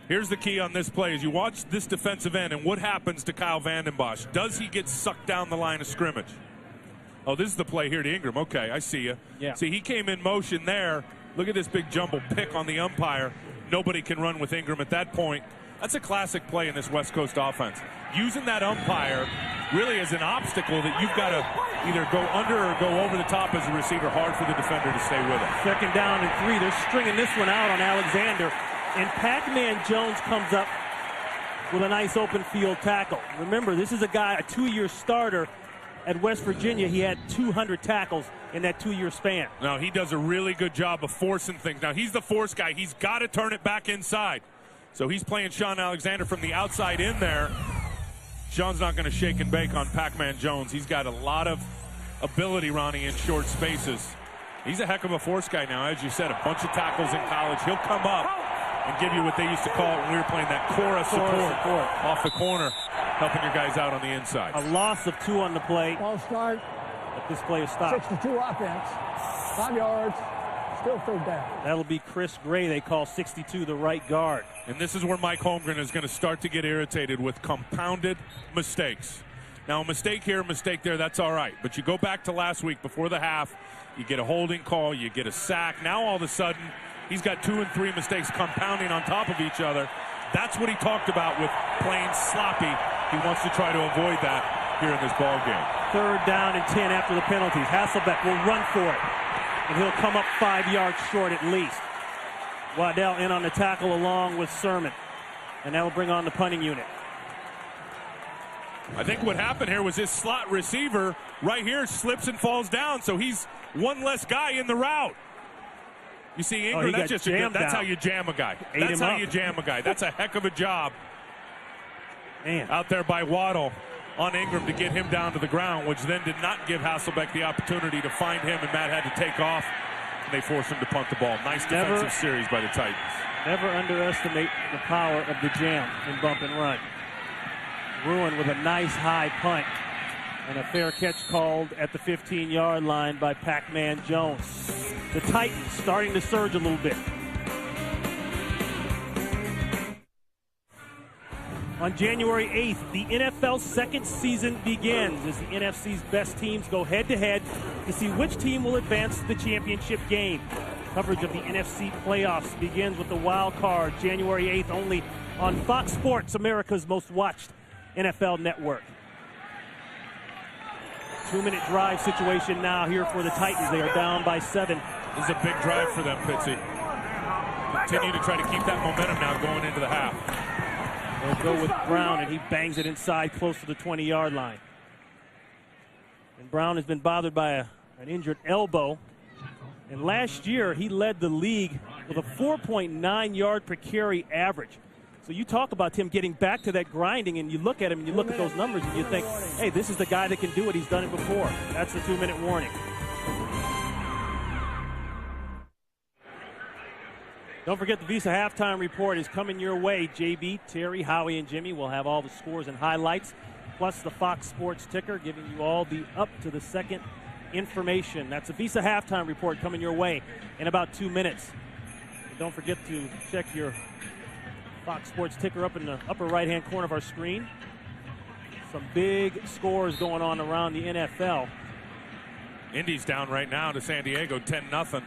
Here's the key on this play. As you watch this defensive end and what happens to Kyle Vanden Bosch. Does he get sucked down the line of scrimmage? Oh, this is the play here to Ingram. Okay, I see you. Yeah. See, he came in motion there. Look at this big jumble pick on the umpire. Nobody can run with Ingram at that point. That's a classic play in this West Coast offense. Using that umpire really as an obstacle that you've got to either go under or go over the top as a receiver. Hard for the defender to stay with it. 2nd down and 3. They're stringing this one out on Alexander. And Pac-Man Jones comes up with a nice open field tackle. Remember, this is a guy, a 2-year starter at West Virginia. He had 200 tackles in that 2-year span. Now, he does a really good job of forcing things. Now, he's the force guy. He's got to turn it back inside. So he's playing Sean Alexander from the outside in there. Sean's not going to shake and bake on Pac-Man Jones. He's got a lot of ability, Ronnie, in short spaces. He's a heck of a force guy now. As you said, a bunch of tackles in college. He'll come up and give you what they used to call it when we were playing that core of support off the corner, helping your guys out on the inside. A loss of 2 on the play. Ball start. But this play is stopped. 62 offense. 5 yards. Still 3rd down. That'll be Chris Gray. They call 62 the right guard. And this is where Mike Holmgren is going to start to get irritated with compounded mistakes. Now, a mistake here, a mistake there, that's all right. But you go back to last week before the half, you get a holding call, you get a sack. Now, all of a sudden, he's got 2 and 3 mistakes compounding on top of each other. That's what he talked about with playing sloppy. He wants to try to avoid that here in this ball game. 3rd down and 10 after the penalties. Hasselbeck will run for it. And he'll come up 5 yards short at least. Waddell in on the tackle along with Sermon. And that will bring on the punting unit. I think what happened here was his slot receiver right here slips and falls down, so he's one less guy in the route. You see, Ingram, that's just that's how you jam a guy. That's how you jam a guy. That's a heck of a job out there by Waddle on Ingram to get him down to the ground, which then did not give Hasselbeck the opportunity to find him, and Matt had to take off, and they forced him to punt the ball. Nice defensive series by the Titans. Never underestimate the power of the jam in bump and run. Ruin with a nice high punt and a fair catch called at the 15-yard line by Pac-Man Jones. The Titans starting to surge a little bit. On January 8th, the NFL's second season begins as the NFC's best teams go head-to-head to see which team will advance to the championship game. Coverage of the NFC playoffs begins with the wild card January 8th only on Fox Sports, America's most watched NFL network. 2-minute drive situation now here for the Titans. They are down by 7. This is a big drive for them, Pitsy. Continue to try to keep that momentum now going into the half. They'll go with Brown, and he bangs it inside close to the 20-yard line. And Brown has been bothered by an injured elbow. And last year, he led the league with a 4.9 yard per carry average. So you talk about him getting back to that grinding, and you look at him and you look at those numbers and you think, hey, this is the guy that can do it. He's done it before. That's the 2-minute warning. Don't forget the Visa Halftime Report is coming your way. JB, Terry, Howie, and Jimmy will have all the scores and highlights, plus the Fox Sports ticker, giving you all the up-to-the-second information. That's a Visa Halftime Report coming your way in about 2 minutes. And don't forget to check your Fox Sports ticker up in the upper right-hand corner of our screen. Some big scores going on around the NFL. Indy's down right now to San Diego, 10-0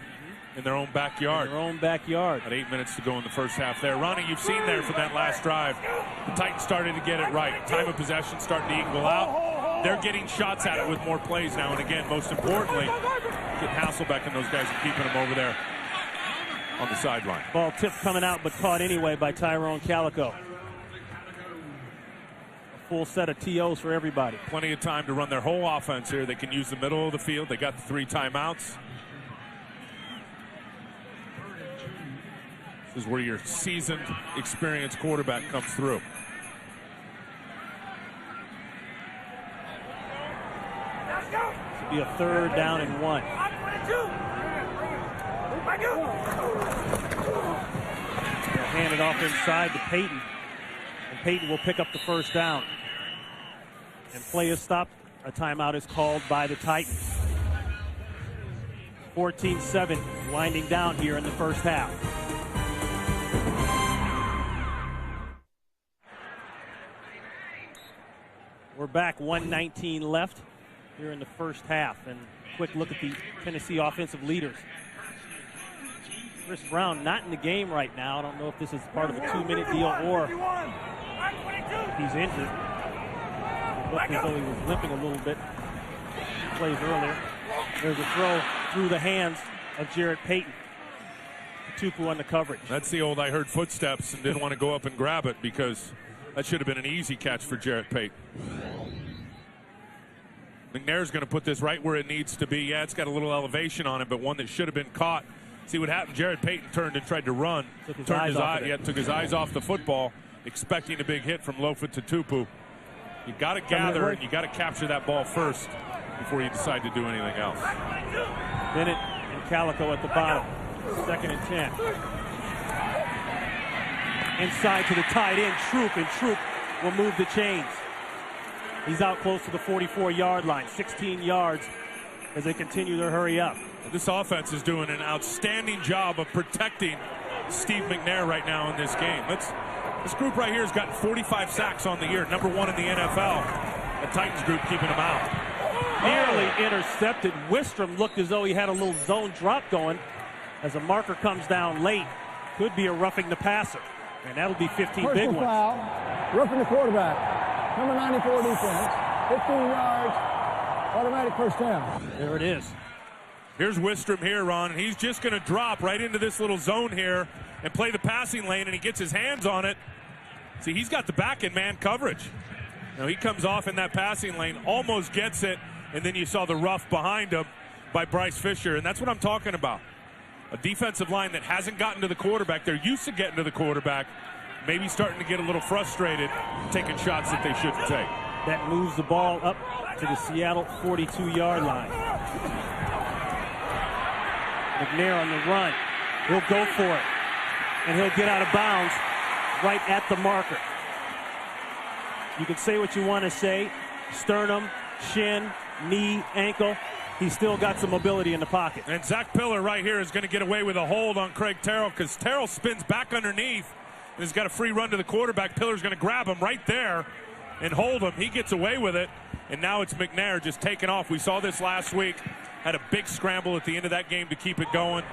in their own backyard. In their own backyard. At 8 minutes to go in the first half there. Ronnie, you've seen there from that last drive, the Titans started to get it right. Time of possession starting to equal out. They're getting shots at it with more plays now. And again, most importantly, getting Hasselbeck and those guys and keeping them over there on the sideline. Ball tipped coming out, but caught anyway by Tyrone Calico. A full set of TOs for everybody. Plenty of time to run their whole offense here. They can use the middle of the field. They got the 3 timeouts. This is where your seasoned, experienced quarterback comes through. This will be a 3rd down and 1. They'll hand it off inside to Peyton. Peyton will pick up the first down. And play is stopped. A timeout is called by the Titans. 14-7, winding down here in the first half. We're back, 1:19 left here in the first half. And quick look at the Tennessee offensive leaders. Chris Brown not in the game right now. I don't know if this is part of a 2-minute deal or he's injured. It looked as though he was limping a little bit. He plays earlier. There's a throw through the hands of Jarrett Payton. Tupu on the coverage. That's the old I heard footsteps and didn't want to go up and grab it because that should have been an easy catch for Jarrett Payton. McNair's going to put this right where it needs to be. Yeah, it's got a little elevation on it, but one that should have been caught. See what happened? Jarrett Payton turned and tried to run. Took his eyes off the football, expecting a big hit from Lofa to Tupu. You got to gather and you got to capture that ball first before you decide to do anything else. Bennett and Calico at the bottom. 2nd and 10. Inside to the tight end, Troop, and Troop will move the chains. He's out close to the 44-yard line, 16 yards as they continue to hurry up. This offense is doing an outstanding job of protecting Steve McNair right now in this game. This group right here has gotten 45 sacks on the year, #1 in the NFL. The Titans group keeping them out. Nearly intercepted. Wistrom looked as though he had a little zone drop going as a marker comes down late. Could be a roughing the passer, and that'll be 15 Personal big ones. Foul, roughing the quarterback. Number 94 defense, 15 yards, automatic first down. There it is. Here's Wistrom here, Ron, and he's just going to drop right into this little zone here and play the passing lane, and he gets his hands on it. See, he's got the back and man coverage. Now he comes off in that passing lane, almost gets it, and then you saw the rough behind him by Bryce Fisher, and that's what I'm talking about. A defensive line that hasn't gotten to the quarterback. They're used to getting to the quarterback, maybe starting to get a little frustrated, taking shots that they shouldn't take. That moves the ball up to the Seattle 42-yard line. McNair on the run. He'll go for it. And he'll get out of bounds right at the marker. You can say what you want to say. Sternum, shin, knee, ankle. He's still got some mobility in the pocket. And Zach Pillar right here is going to get away with a hold on Craig Terrell because Terrell spins back underneath and has got a free run to the quarterback. Pillar's going to grab him right there and hold him. He gets away with it, and now it's McNair just taking off. We saw this last week. Had a big scramble at the end of that game to keep it going.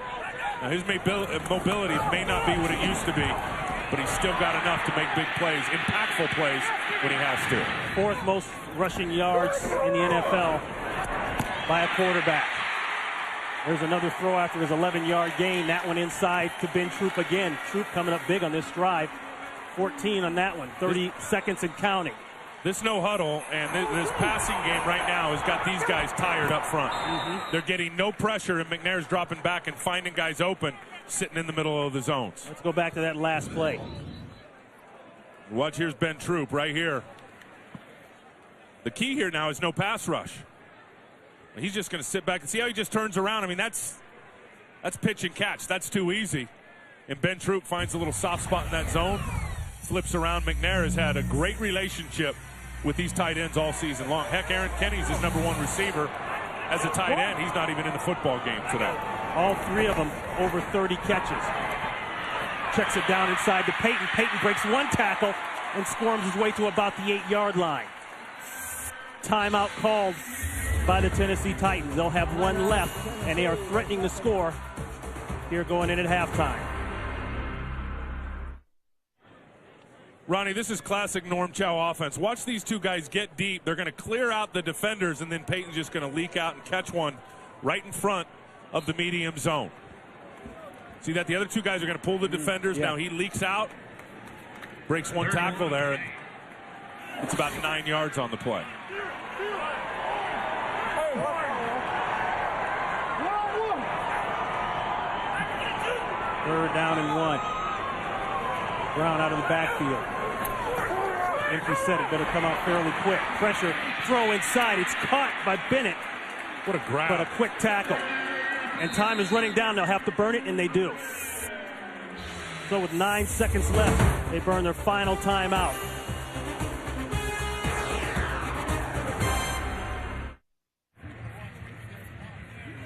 Now his mobility may not be what it used to be, but he's still got enough to make big plays, impactful plays when he has to. 4th most rushing yards in the NFL by a quarterback. There's another throw after his 11-yard gain. That one inside to Ben Troop again. Troop coming up big on this drive. 14 on that one. 30 seconds and counting. This no huddle and this passing game right now has got these guys tired up front. They're getting no pressure, and McNair's dropping back and finding guys open, sitting in the middle of the zones. Let's go back to that last play. Watch, here's Ben Troop right here. The key here now is no pass rush. He's just going to sit back and see how he just turns around. I mean, that's pitch and catch. That's too easy. And Ben Troop finds a little soft spot in that zone, flips around. McNair has had a great relationship with these tight ends all season long. Heck, Aaron Kenny's his #1 receiver. As a tight end, he's not even in the football game today. All 3 of them over 30 catches. Checks it down inside to Payton. Payton breaks one tackle and squirms his way to about the 8-yard line. Timeout called by the Tennessee Titans. They'll have one left, and they are threatening to score here going in at halftime. Ronnie, this is classic Norm Chow offense. Watch these two guys get deep. They're going to clear out the defenders, and then Payton's just going to leak out and catch one right in front of the medium zone. See that? The other two guys are going to pull the defenders. Yeah. Now he leaks out, breaks one tackle there, and it's about 9 yards on the play. Third down and 1. Brown out of the backfield. Empty set, it better come out fairly quick. Pressure, throw inside. It's caught by Bennett. What a grab. But a quick tackle. And time is running down. They'll have to burn it, and they do. So with 9 seconds left, they burn their final timeout.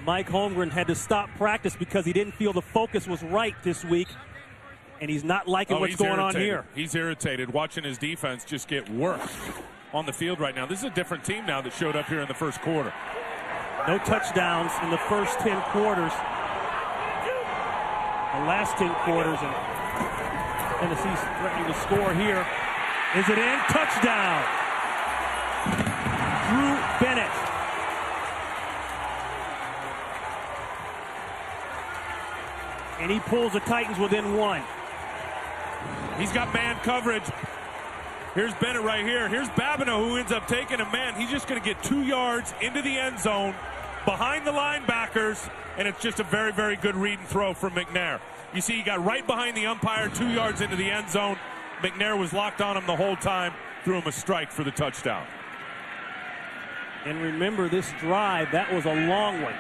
Mike Holmgren had to stop practice because he didn't feel the focus was right this week, and he's not liking what's going on here. He's irritated watching his defense just get worked on the field right now. This is a different team now that showed up here in the first quarter. No touchdowns in the first 10 quarters. The last 10 quarters, and Tennessee's threatening to score here. Is it in? Touchdown! Drew Bennett. And he pulls the Titans within 1. He's got man coverage. Here's Bennett right here. Here's Babineau, who ends up taking a man. He's just going to get 2 yards into the end zone behind the linebackers, and it's just a very, very good read and throw from McNair. You see, he got right behind the umpire, 2 yards into the end zone. McNair was locked on him the whole time, threw him a strike for the touchdown. And remember, this drive, that was a long one.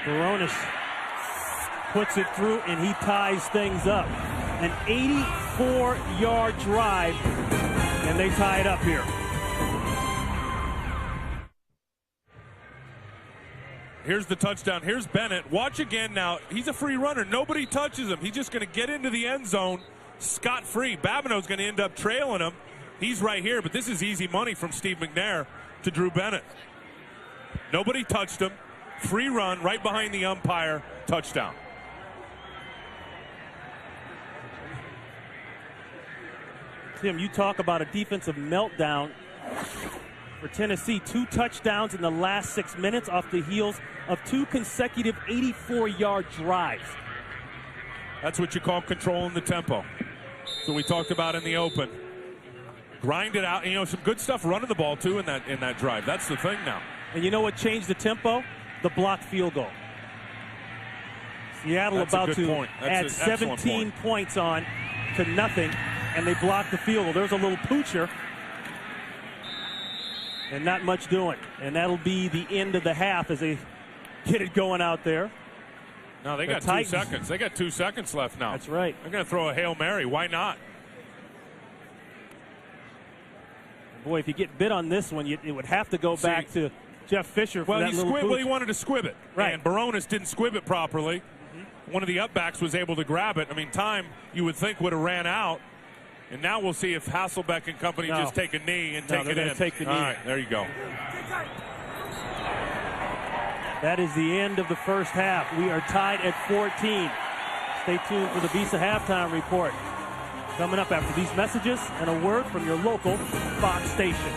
Baronis puts it through, and he ties things up. An 84-yard drive, and they tie it up here. Here's the touchdown. Here's Bennett. Watch again now. He's a free runner. Nobody touches him. He's just going to get into the end zone scot-free. Babineau's going to end up trailing him. He's right here, but this is easy money from Steve McNair to Drew Bennett. Nobody touched him. Free run right behind the umpire. Touchdown. Tim, you talk about a defensive meltdown for Tennessee. 2 touchdowns in the last 6 minutes off the heels of 2 consecutive 84-yard drives. That's what you call controlling the tempo. So we talked about in the open. Grind it out. And, you know, some good stuff running the ball, too, in that drive. That's the thing now. And you know what changed the tempo? The blocked field goal. Seattle about to add 17 points on to nothing, and they blocked the field goal. There's a little poocher, and not much doing. And that'll be the end of the half as they get it going out there. No, they got 2 seconds. They got 2 seconds left now. That's right. They're going to throw a Hail Mary. Why not? Boy, if you get bit on this one, it would have to go back to Jeff Fisher for that little pooch. Well, he wanted to squib it. Right. And Baronis didn't squib it properly. One of the upbacks was able to grab it. I mean, time, you would think, would have ran out. And now we'll see if Hasselbeck and company just take a knee and take it in. Take the knee. All right, there you go. That is the end of the first half. We are tied at 14. Stay tuned for the Visa halftime report. Coming up after these messages and a word from your local Fox station.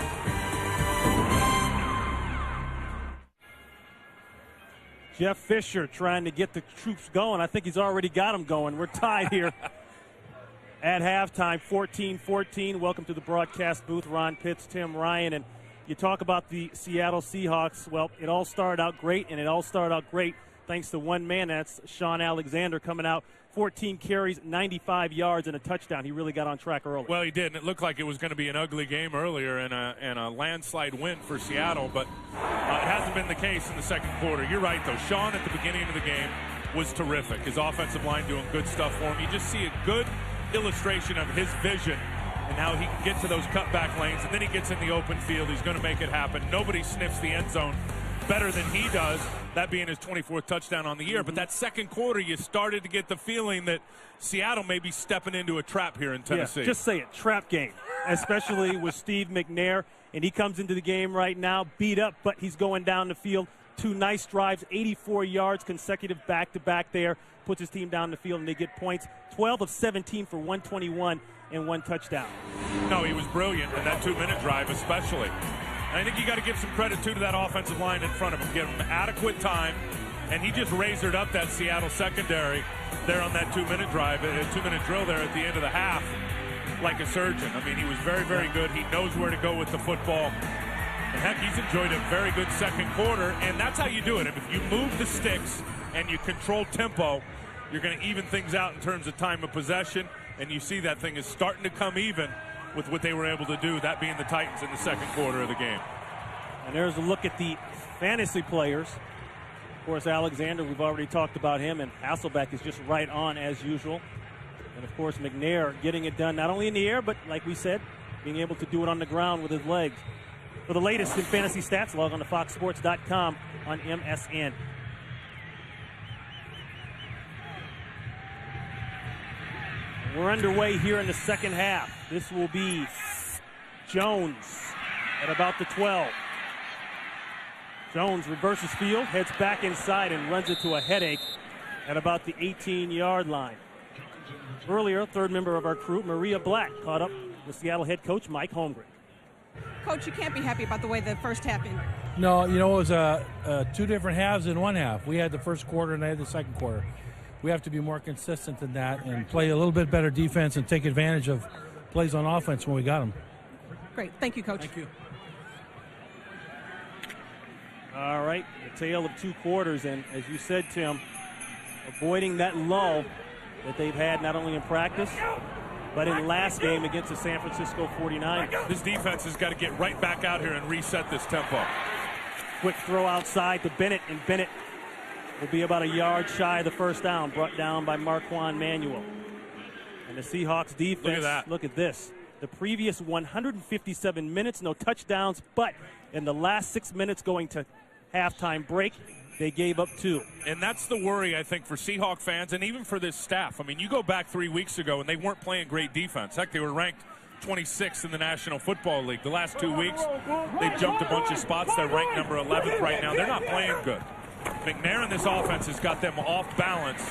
Jeff Fisher trying to get the troops going. I think he's already got them going. We're tied here at halftime, 14-14. Welcome to the broadcast booth. Ron Pitts, Tim Ryan. And you talk about the Seattle Seahawks. Well, it all started out great, and it all started out great thanks to one man. That's Sean Alexander coming out. 14 carries, 95 yards, and a touchdown. He really got on track early. Well, he did, and it looked like it was going to be an ugly game earlier and a landslide win for Seattle, but it hasn't been the case in the second quarter. You're right, though. Sean, at the beginning of the game, was terrific. His offensive line doing good stuff for him. You just see a good illustration of his vision and how he can get to those cutback lanes, and then he gets in the open field. He's going to make it happen. Nobody sniffs the end zone better than he does, that being his 24th touchdown on the year. But that second quarter, you started to get the feeling that Seattle may be stepping into a trap here in Tennessee. Yeah, just say it, trap game, especially with Steve McNair. And he comes into the game right now beat up, but he's going down the field. 2 nice drives, 84 yards, consecutive back-to-back there. Puts his team down the field, and they get points. 12 of 17 for 121 and 1 touchdown. No, he was brilliant in that 2-minute drive especially. And I think you got to give some credit, too, to that offensive line in front of him. Give him adequate time, and he just razored up that Seattle secondary there on that 2-minute drive, a 2-minute drill there at the end of the half like a surgeon. I mean, he was very, very good. He knows where to go with the football. And, heck, he's enjoyed a very good second quarter, and that's how you do it. If you move the sticks and you control tempo, you're going to even things out in terms of time of possession, and you see that thing is starting to come even with what they were able to do, that being the Titans in the second quarter of the game. And there's a look at the fantasy players course, Alexander, we've already talked about him, and Hasselbeck is just right on as usual. And, of course, McNair getting it done not only in the air, but, like we said, being able to do it on the ground with his legs. For the latest in fantasy stats, log on to foxsports.com on MSN. We're underway here in the second half. This will be Jones at about the 12. Jones reverses field, heads back inside, and runs it to a headache at about the 18-yard line. Earlier, third member of our crew, Maria Black, caught up with Seattle head coach Mike Holmgren. Coach, you can't be happy about the way the first half ended. No, it was two different halves in one half. We had the first quarter and they had the second quarter. We have to be more consistent than that and play a little bit better defense and take advantage of plays on offense when we got them. Great. Thank you, Coach. Thank you. All right, the tale of two quarters, and as you said, Tim, avoiding that lull that they've had not only in practice, but in last game against the San Francisco 49ers. This defense has got to get right back out here and reset this tempo. Quick throw outside to Bennett, and Bennett will be about a yard shy of the first down, brought down by Marquand Manuel. And the Seahawks defense, look at that. Look at this. The previous 157 minutes, no touchdowns, but in the last 6 minutes going to halftime break, they gave up 2. And that's the worry, I think, for Seahawk fans and even for this staff. I mean, you go back 3 weeks ago and they weren't playing great defense. Heck, they were ranked 26th in the National Football League. The last 2 weeks, they jumped a bunch of spots. They're ranked number 11th right now. They're not playing good. McNair in this offense has got them off balance.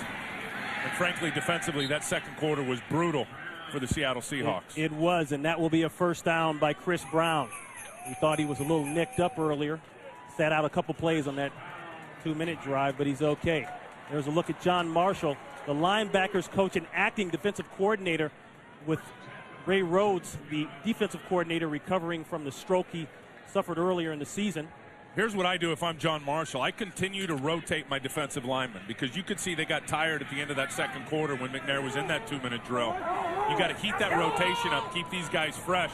And frankly, defensively, that second quarter was brutal for the Seattle Seahawks. It was, and that will be a first down by Chris Brown. We thought he was a little nicked up earlier. Sat out a couple plays on that 2-minute drive, but he's okay. There's a look at John Marshall, the linebackers coach and acting defensive coordinator, with Ray Rhodes, the defensive coordinator, recovering from the stroke he suffered earlier in the season. Here's what I do if I'm John Marshall. I continue to rotate my defensive linemen because you could see they got tired at the end of that second quarter when McNair was in that 2-minute drill. You got to heat that rotation up, keep these guys fresh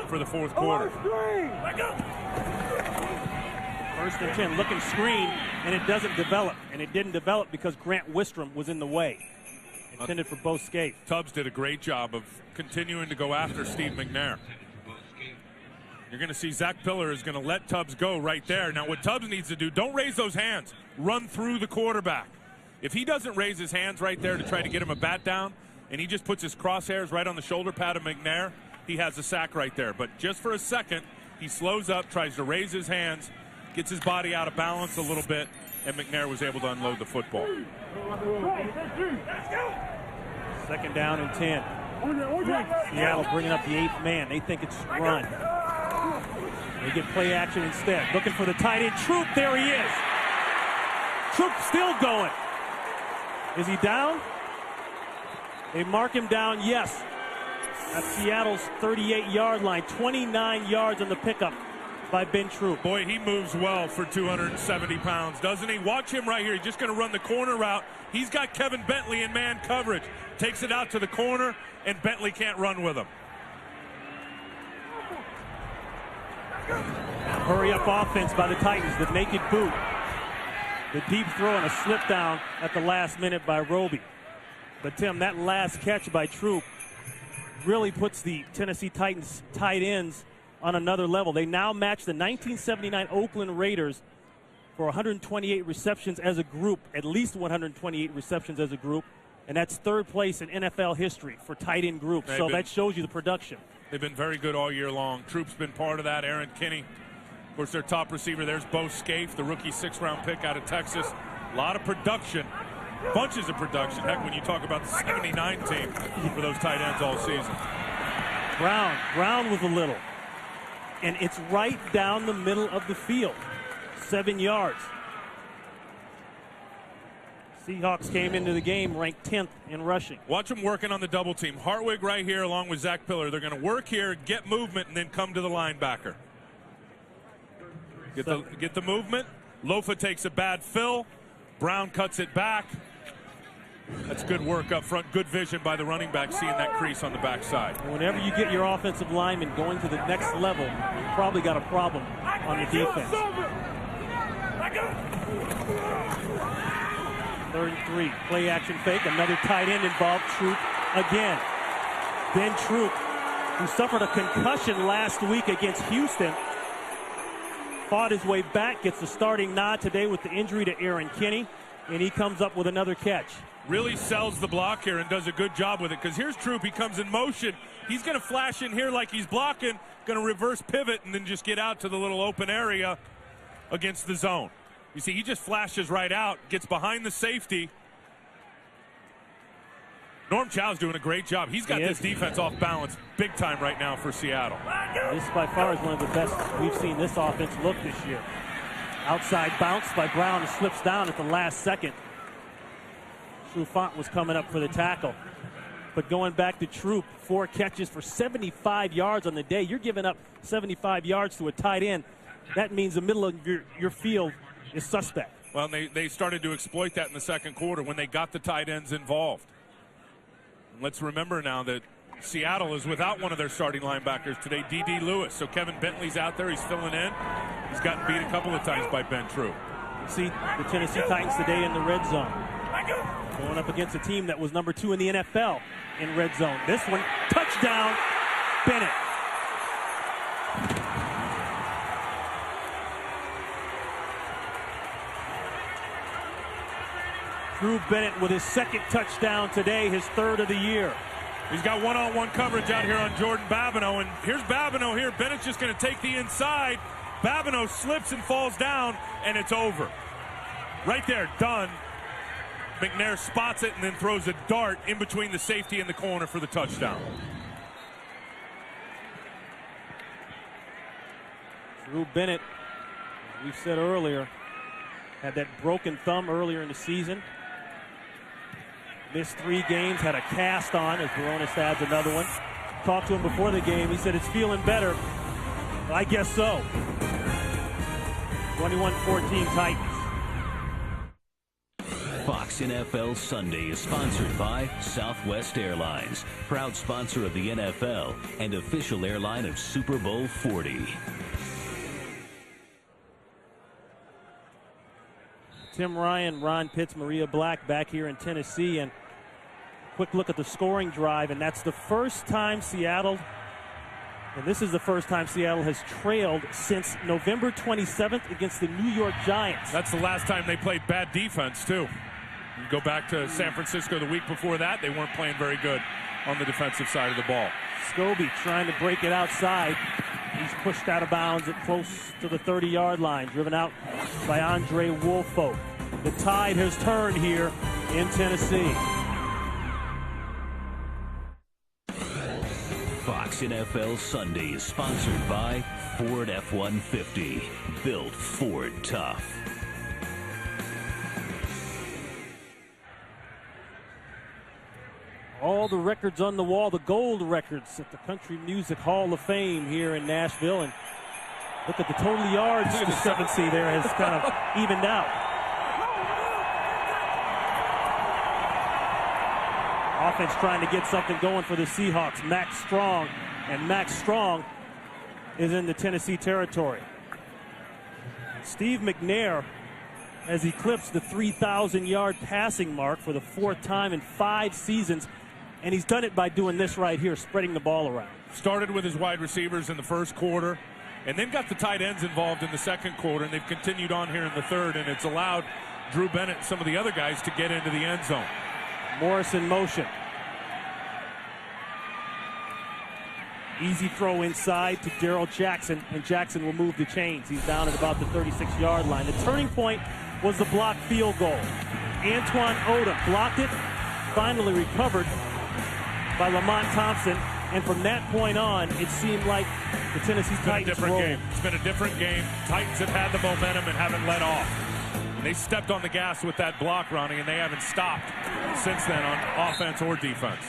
for the fourth quarter. First and 10, looking screen, and it doesn't develop. And it didn't develop because Grant Wistrom was in the way. Intended for Bo Scaife. Tubbs did a great job of continuing to go after Steve McNair. You're going to see Zach Pillar is going to let Tubbs go right there. Now, what Tubbs needs to do, don't raise those hands. Run through the quarterback. If he doesn't raise his hands right there to try to get him a bat down, and he just puts his crosshairs right on the shoulder pad of McNair, he has a sack right there. But just for a second, he slows up, tries to raise his hands, gets his body out of balance a little bit, and McNair was able to unload the football. Second down and 10. Seattle bringing up the 8th man. They think it's run. They get play action instead. Looking for the tight end. Troop, there he is. Troop still going. Is he down? They mark him down, yes. At Seattle's 38-yard line. 29 yards on the pickup by Ben Troop. Boy, he moves well for 270 pounds, doesn't he? Watch him right here. He's just going to run the corner route. He's got Kevin Bentley in man coverage. Takes it out to the corner, and Bentley can't run with him. Hurry up offense by the Titans. The naked boot. The deep throw and a slip down at the last minute by Roby. But Tim, that last catch by Troop really puts the Tennessee Titans tight ends on another level. They now match the 1979 Oakland Raiders for 128 receptions as a group, at least 128 receptions as a group, and that's third place in NFL history for tight end groups. So that shows you the production. They've been very good all year long. Troop's been part of that. Aaron Kinney, of course, their top receiver. There's Bo Scaife, the rookie 6th-round pick out of Texas. A lot of production, bunches of production. Heck, when you talk about the 79 team for those tight ends all season. Brown with a little. And it's right down the middle of the field. 7 yards. Seahawks came into the game ranked 10th in rushing. Watch them working on the double team. Hartwig right here along with Zach Pillar. They're going to work here, get movement, and then come to the linebacker. Get the movement. Lofa takes a bad fill. Brown cuts it back. That's good work up front. Good vision by the running back, seeing that crease on the backside. Whenever you get your offensive lineman going to the next level, you've probably got a problem on the defense. 3rd and 3. Play action fake. Another tight end involved. Troop again. Ben Troop, who suffered a concussion last week against Houston, fought his way back, gets the starting nod today with the injury to Aaron Kinney, and he comes up with another catch. Really sells the block here and does a good job with it, because here's Troop. He comes in motion. He's going to flash in here like he's blocking, going to reverse pivot, and then just get out to the little open area against the zone. You see, he just flashes right out, gets behind the safety. Norm Chow's doing a great job. He's got this defense off balance big time right now for Seattle. This by far is one of the best we've seen this offense look this year. Outside bounce by Brown, slips down at the last second. Trufant was coming up for the tackle. But going back to Troop, 4 catches for 75 yards on the day. You're giving up 75 yards to a tight end. That means the middle of your field is suspect. Well, they started to exploit that in the second quarter when they got the tight ends involved. Let's remember now that Seattle is without one of their starting linebackers today, D.D. Lewis. So Kevin Bentley's out there. He's filling in. He's gotten beat a couple of times by Ben Troop. See the Tennessee Titans today in the red zone. Going up against a team that was number 2 in the NFL in red zone. This one, touchdown, Bennett. Drew Bennett with his 2nd touchdown today, his 3rd of the year. He's got one-on-one coverage out here on Jordan Babineau, and here's Babineau here. Bennett's just going to take the inside. Babineau slips and falls down, and it's over. Right there, done. McNair spots it and then throws a dart in between the safety and the corner for the touchdown. Drew Bennett, we've said earlier, had that broken thumb earlier in the season. Missed 3 games, had a cast on as Baronis adds another one. Talked to him before the game. He said it's feeling better. I guess so. 21-14 Titans. Fox NFL Sunday is sponsored by Southwest Airlines, proud sponsor of the NFL and official airline of Super Bowl 40. Tim Ryan, Ron Pitts, Maria Black back here in Tennessee, and quick look at the scoring drive, and that's the first time Seattle, and this is the first time Seattle has trailed since November 27th against the New York Giants. That's the last time they played bad defense, too. You go back to San Francisco the week before that, they weren't playing very good on the defensive side of the ball. Scobie trying to break it outside. He's pushed out of bounds at close to the 30-yard line, driven out by Andre Woolfolk. The tide has turned here in Tennessee. Fox NFL Sunday is sponsored by Ford F-150. Built Ford tough. All the records on the wall, the gold records at the Country Music Hall of Fame here in Nashville. And look at the total yards discrepancy there has kind of evened out. Offense trying to get something going for the Seahawks. Max Strong, and Max Strong is in the Tennessee territory. Steve McNair has eclipsed the 3,000-yard passing mark for the 4th time in 5 seasons. And he's done it by doing this right here, spreading the ball around. Started with his wide receivers in the first quarter, and then got the tight ends involved in the second quarter, and they've continued on here in the third, and it's allowed Drew Bennett and some of the other guys to get into the end zone. Morris in motion. Easy throw inside to Darrell Jackson, and Jackson will move the chains. He's down at about the 36-yard line. The turning point was the blocked field goal. Antoine Odom blocked it, finally recovered by Lamont Thompson, and from that point on, it seemed like the Tennessee Titans rolled. It's been a different game. Titans have had the momentum and haven't let off. And they stepped on the gas with that block running, and they haven't stopped since then on offense or defense.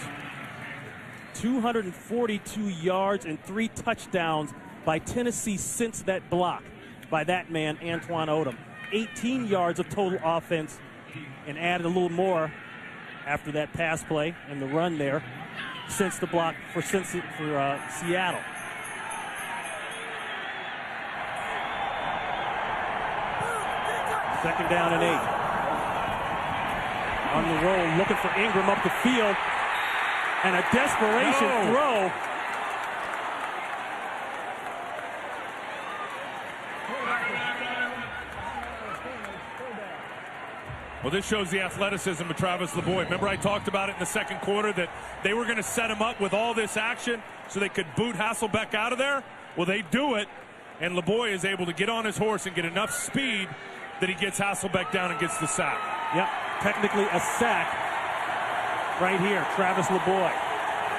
242 yards and 3 touchdowns by Tennessee since that block by that man, Antoine Odom. 18 yards of total offense, and added a little more after that pass play and the run there since the block for Seattle. Second down and 8. On the roll, looking for Ingram up the field. And a desperation throw. Well, this shows the athleticism of Travis LeBoy. Remember I talked about it in the second quarter that they were going to set him up with all this action so they could boot Hasselbeck out of there? Well, they do it, and LeBoy is able to get on his horse and get enough speed that he gets Hasselbeck down and gets the sack. Yep, technically a sack right here, Travis LeBoy.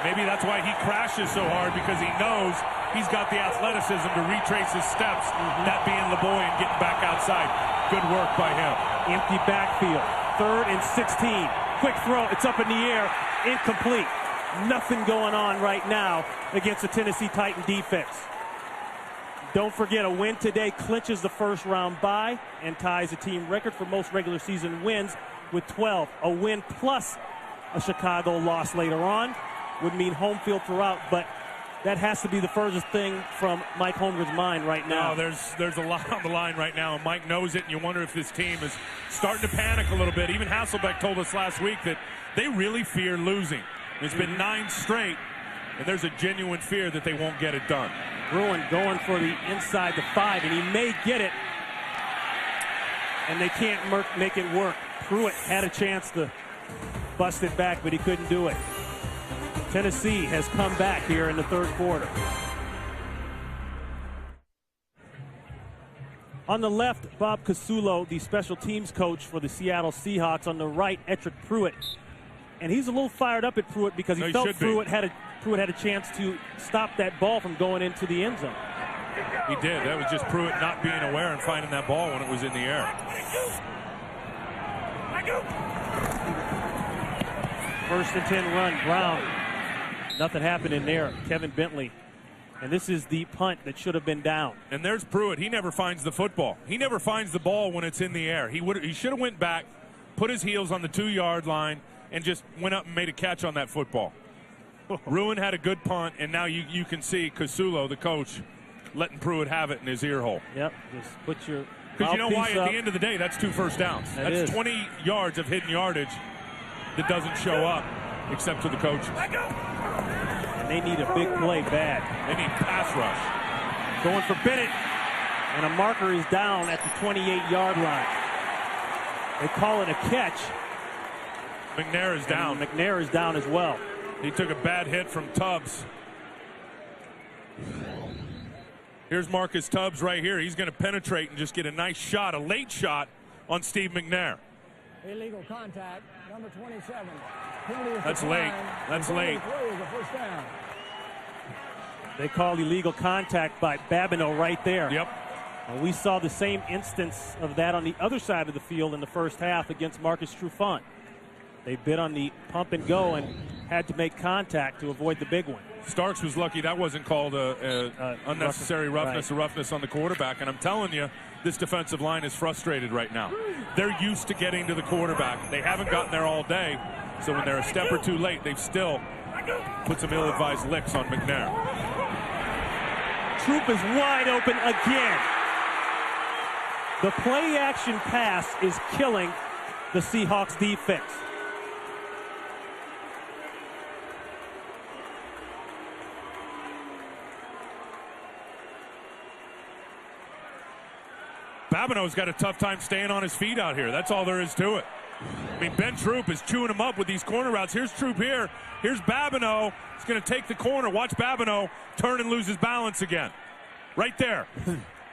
Maybe that's why he crashes so hard, because he knows he's got the athleticism to retrace his steps, that being LeBoy and getting back outside. Good work by him. Empty backfield, 3rd and 16. Quick throw, it's up in the air, incomplete. Nothing going on right now against the Tennessee Titan defense. Don't forget, a win today clinches the first round bye and ties a team record for most regular season wins with 12. A win plus a Chicago loss later on would mean home field throughout, but that has to be the furthest thing from Mike Holmgren's mind right now. No, there's a lot on the line right now, and Mike knows it, and you wonder if this team is starting to panic a little bit. Even Hasselbeck told us last week that they really fear losing. It's been 9 straight, and there's a genuine fear that they won't get it done. Bruin going for the inside the 5, and he may get it, and they can't make it work. Pruitt had a chance to bust it back, but he couldn't do it. Tennessee has come back here in the 3rd quarter. On the left, Bob Casulo, the special teams coach for the Seattle Seahawks. On the right, Ettrick Pruitt. And he's a little fired up at Pruitt because he felt Pruitt had a chance to stop that ball from going into the end zone. He did. That was just Pruitt not being aware and finding that ball when it was in the air. First and 10 run, Brown. Nothing happened in there. Kevin Bentley. And this is the punt that should have been down. And there's Pruitt. He never finds the football. He never finds the ball when it's in the air. He should have went back, put his heels on the 2-yard line, and just went up and made a catch on that football. Ruin had a good punt, and now you can see Casulo, the coach, letting Pruitt have it in his ear hole. Yep, just put your Because you know why? up. At the end of the day, that's 2 first downs. That's 20 yards of hidden yardage that doesn't show up except to the coaches. And they need a big play bad. They need pass rush. Going for Bennett. And a marker is down at the 28-yard line. They call it a catch. McNair is down. And McNair is down as well. He took a bad hit from Tubbs. Here's Marcus Tubbs right here. He's going to penetrate and just get a nice shot, a late shot on Steve McNair. Illegal contact, number 27. That's late. That's late. They called illegal contact by Babineau right there. Yep. And we saw the same instance of that on the other side of the field in the first half against Marcus Trufant. They bid on the pump and go and had to make contact to avoid the big one. Starks was lucky that wasn't called unnecessary roughness or roughness on the quarterback. And I'm telling you, this defensive line is frustrated right now. They're used to getting to the quarterback. They haven't gotten there all day. So when they're a step or two late, they've still put some ill-advised licks on McNair. Troop is wide open again. The play-action pass is killing the Seahawks defense. Babineau's got a tough time staying on his feet out here. That's all there is to it. I mean, Ben Troop is chewing him up with these corner routes. Here's Troop here. Here's Babineau. He's going to take the corner. Watch Babineau turn and lose his balance again. Right there.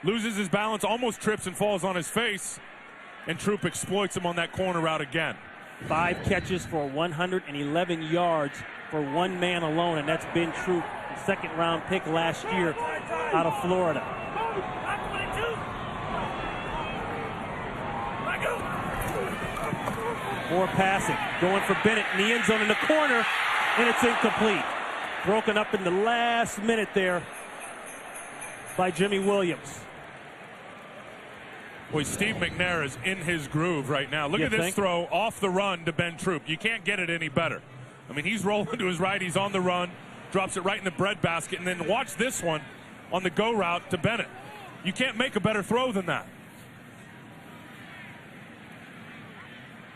Loses his balance, almost trips and falls on his face. And Troop exploits him on that corner route again. 5 catches for 111 yards for one man alone, and that's Ben Troop, the second-round pick last year out of Florida. More passing, going for Bennett in the end zone in the corner, and it's incomplete. Broken up in the last minute there by Jimmy Williams. Boy, Steve McNair is in his groove right now. Look at this throw off the run to Ben Troop. You can't get it any better. I mean, he's rolling to his right. He's on the run, drops it right in the breadbasket, and then watch this one on the go route to Bennett. You can't make a better throw than that.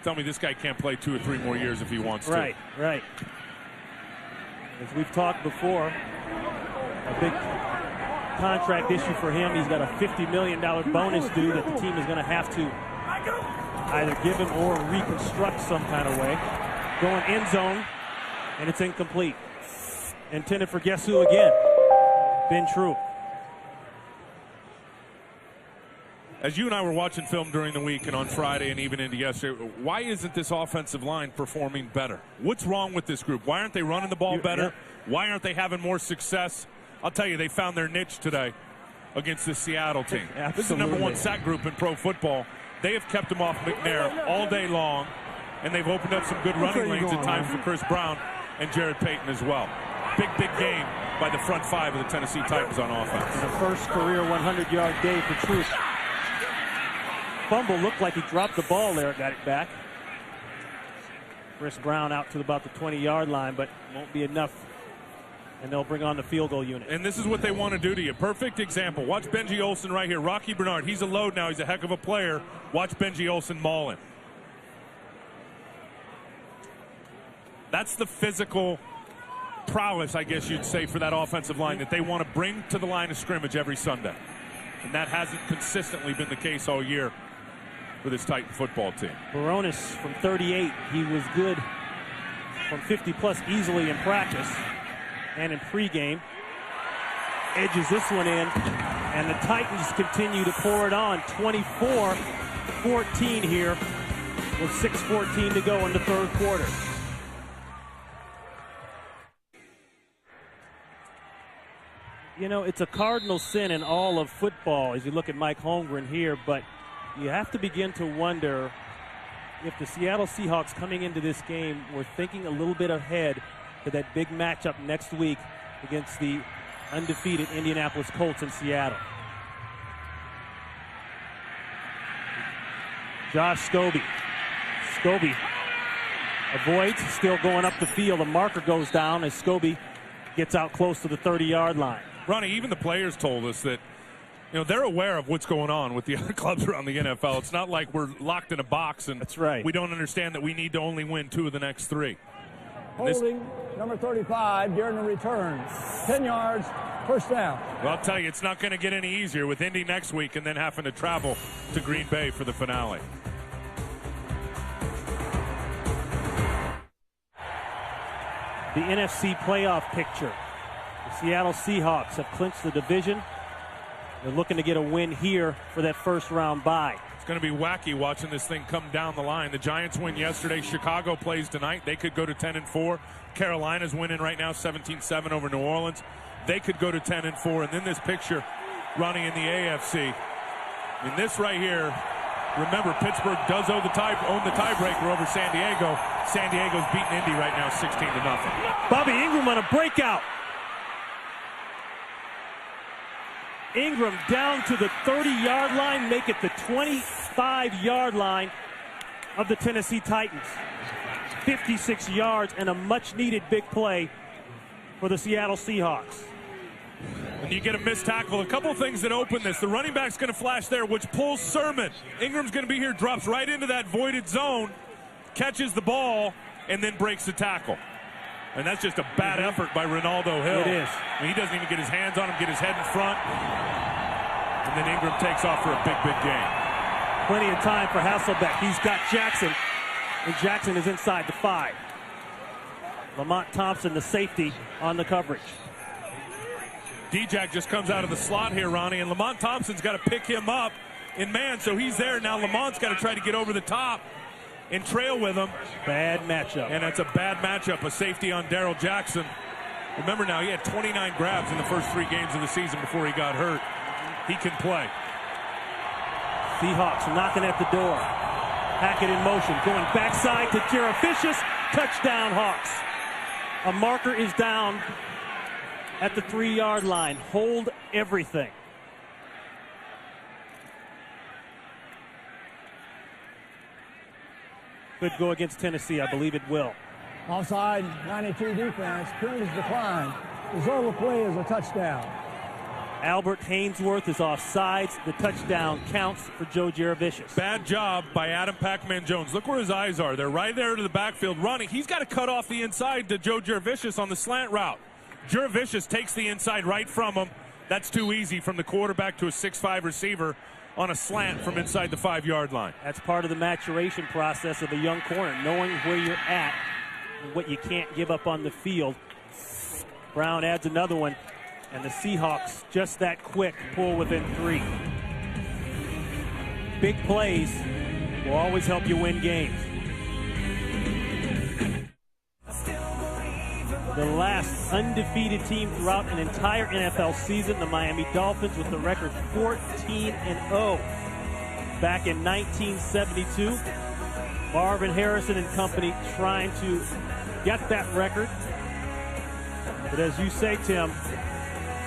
tell me this guy can't play 2 or 3 more years if he wants to. Right. As we've talked before, a big contract issue for him. He's got a $50 million bonus due that the team is going to have to either give him or reconstruct some kind of way. Going end zone, and it's incomplete. Intended for guess who again? Ben True. As you and I were watching film during the week and on Friday and even into yesterday, why isn't this offensive line performing better? What's wrong with this group? Why aren't they running the ball better? Why aren't they having more success? I'll tell you, they found their niche today against the Seattle team. Absolutely. This is the number 1 sack group in pro football. They have kept him off McNair all day long, and they've opened up some good running lanes at times for Chris Brown and Jared Payton as well. Big game by the front 5 of the Tennessee Titans on offense. The first career 100-yard day for Truth. Fumble looked like he dropped the ball there, got it back. Chris Brown out to about the 20-yard line, but won't be enough. And they'll bring on the field goal unit. And this is what they want to do to you. Perfect example. Watch Benji Olsen right here. Rocky Bernard, he's a load now. He's a heck of a player. Watch Benji Olsen maul him. That's the physical prowess, I guess you'd say, for that offensive line that they want to bring to the line of scrimmage every Sunday. And that hasn't consistently been the case all year for this Titan football team. Baronis from 38. He was good from 50-plus easily in practice and in pregame. Edges this one in, and the Titans continue to pour it on. 24-14 here with 6:14 to go in the third quarter. You know, it's a cardinal sin in all of football as you look at Mike Holmgren here, but you have to begin to wonder if the Seattle Seahawks coming into this game were thinking a little bit ahead to that big matchup next week against the undefeated Indianapolis Colts in Seattle. Josh Scobie. Scobie avoids, still going up the field. A marker goes down as Scobie gets out close to the 30-yard line. Ronnie, even the players told us that, you know, they're aware of what's going on with the other clubs around the NFL. It's not like we're locked in a box and that's right. We don't understand that we need to only win 2 of the next 3. Holding number 35 during the return. 10 yards, first down. Well, I'll tell you, it's not going to get any easier with Indy next week and then having to travel to Green Bay for the finale. The NFC playoff picture. The Seattle Seahawks have clinched the division. They're looking to get a win here for that first round bye. It's going to be wacky watching this thing come down the line. The Giants win yesterday. Chicago plays tonight. They could go to 10-4. Carolina's winning right now 17-7 over New Orleans. They could go to 10-4. And then this picture, Ronnie, in the AFC. And this right here, remember, Pittsburgh does own the tiebreaker over San Diego. San Diego's beating Indy right now 16-0. Bobby Ingram on a breakout. Ingram down to the 30-yard line, make it the 25-yard line of the Tennessee Titans. 56 yards and a much-needed big play for the Seattle Seahawks. And you get a missed tackle. A couple things that open this. The running back's going to flash there, which pulls Sermon. Ingram's going to be here, drops right into that voided zone, catches the ball, and then breaks the tackle. And that's just a bad effort by Ronaldo Hill. It is. I mean, he doesn't even get his hands on him, get his head in front. And then Ingram takes off for a big gain. Plenty of time for Hasselbeck. He's got Jackson, and Jackson is inside the 5. Lamont Thompson, the safety, on the coverage. D-Jack just comes out of the slot here, Ronnie, and Lamont Thompson's got to pick him up in man, so he's there. Now Lamont's got to try to get over the top and trail with him. Bad matchup. And it's a bad matchup, a safety on Darrell Jackson. Remember now, he had 29 grabs in the first 3 games of the season before he got hurt. He can play. Seahawks knocking at the door. Hackett in motion, going backside to Jerofficius. Touchdown, Hawks. A marker is down at the 3-yard line. Hold everything. Could go against Tennessee. I believe it will. Offside, 92 defense. Penalties decline. Result of play is a touchdown. Albert Hainsworth is offsides. The touchdown counts for Joe Jurevicius. Bad job by Adam Pac-Man Jones. Look where his eyes are. They're right there to the backfield running. He's got to cut off the inside to Joe Jurevicius on the slant route. Jurevicius takes the inside right from him. That's too easy from the quarterback to a 6'5 receiver on a slant from inside the 5-yard line. That's part of the maturation process of a young corner, knowing where you're at and what you can't give up on the field. Brown adds another one, and the Seahawks, just that quick, pull within 3. Big plays will always help you win games. The last undefeated team throughout an entire NFL season, the Miami Dolphins, with the record 14-0. Back in 1972, Marvin Harrison and company trying to get that record. But as you say, Tim,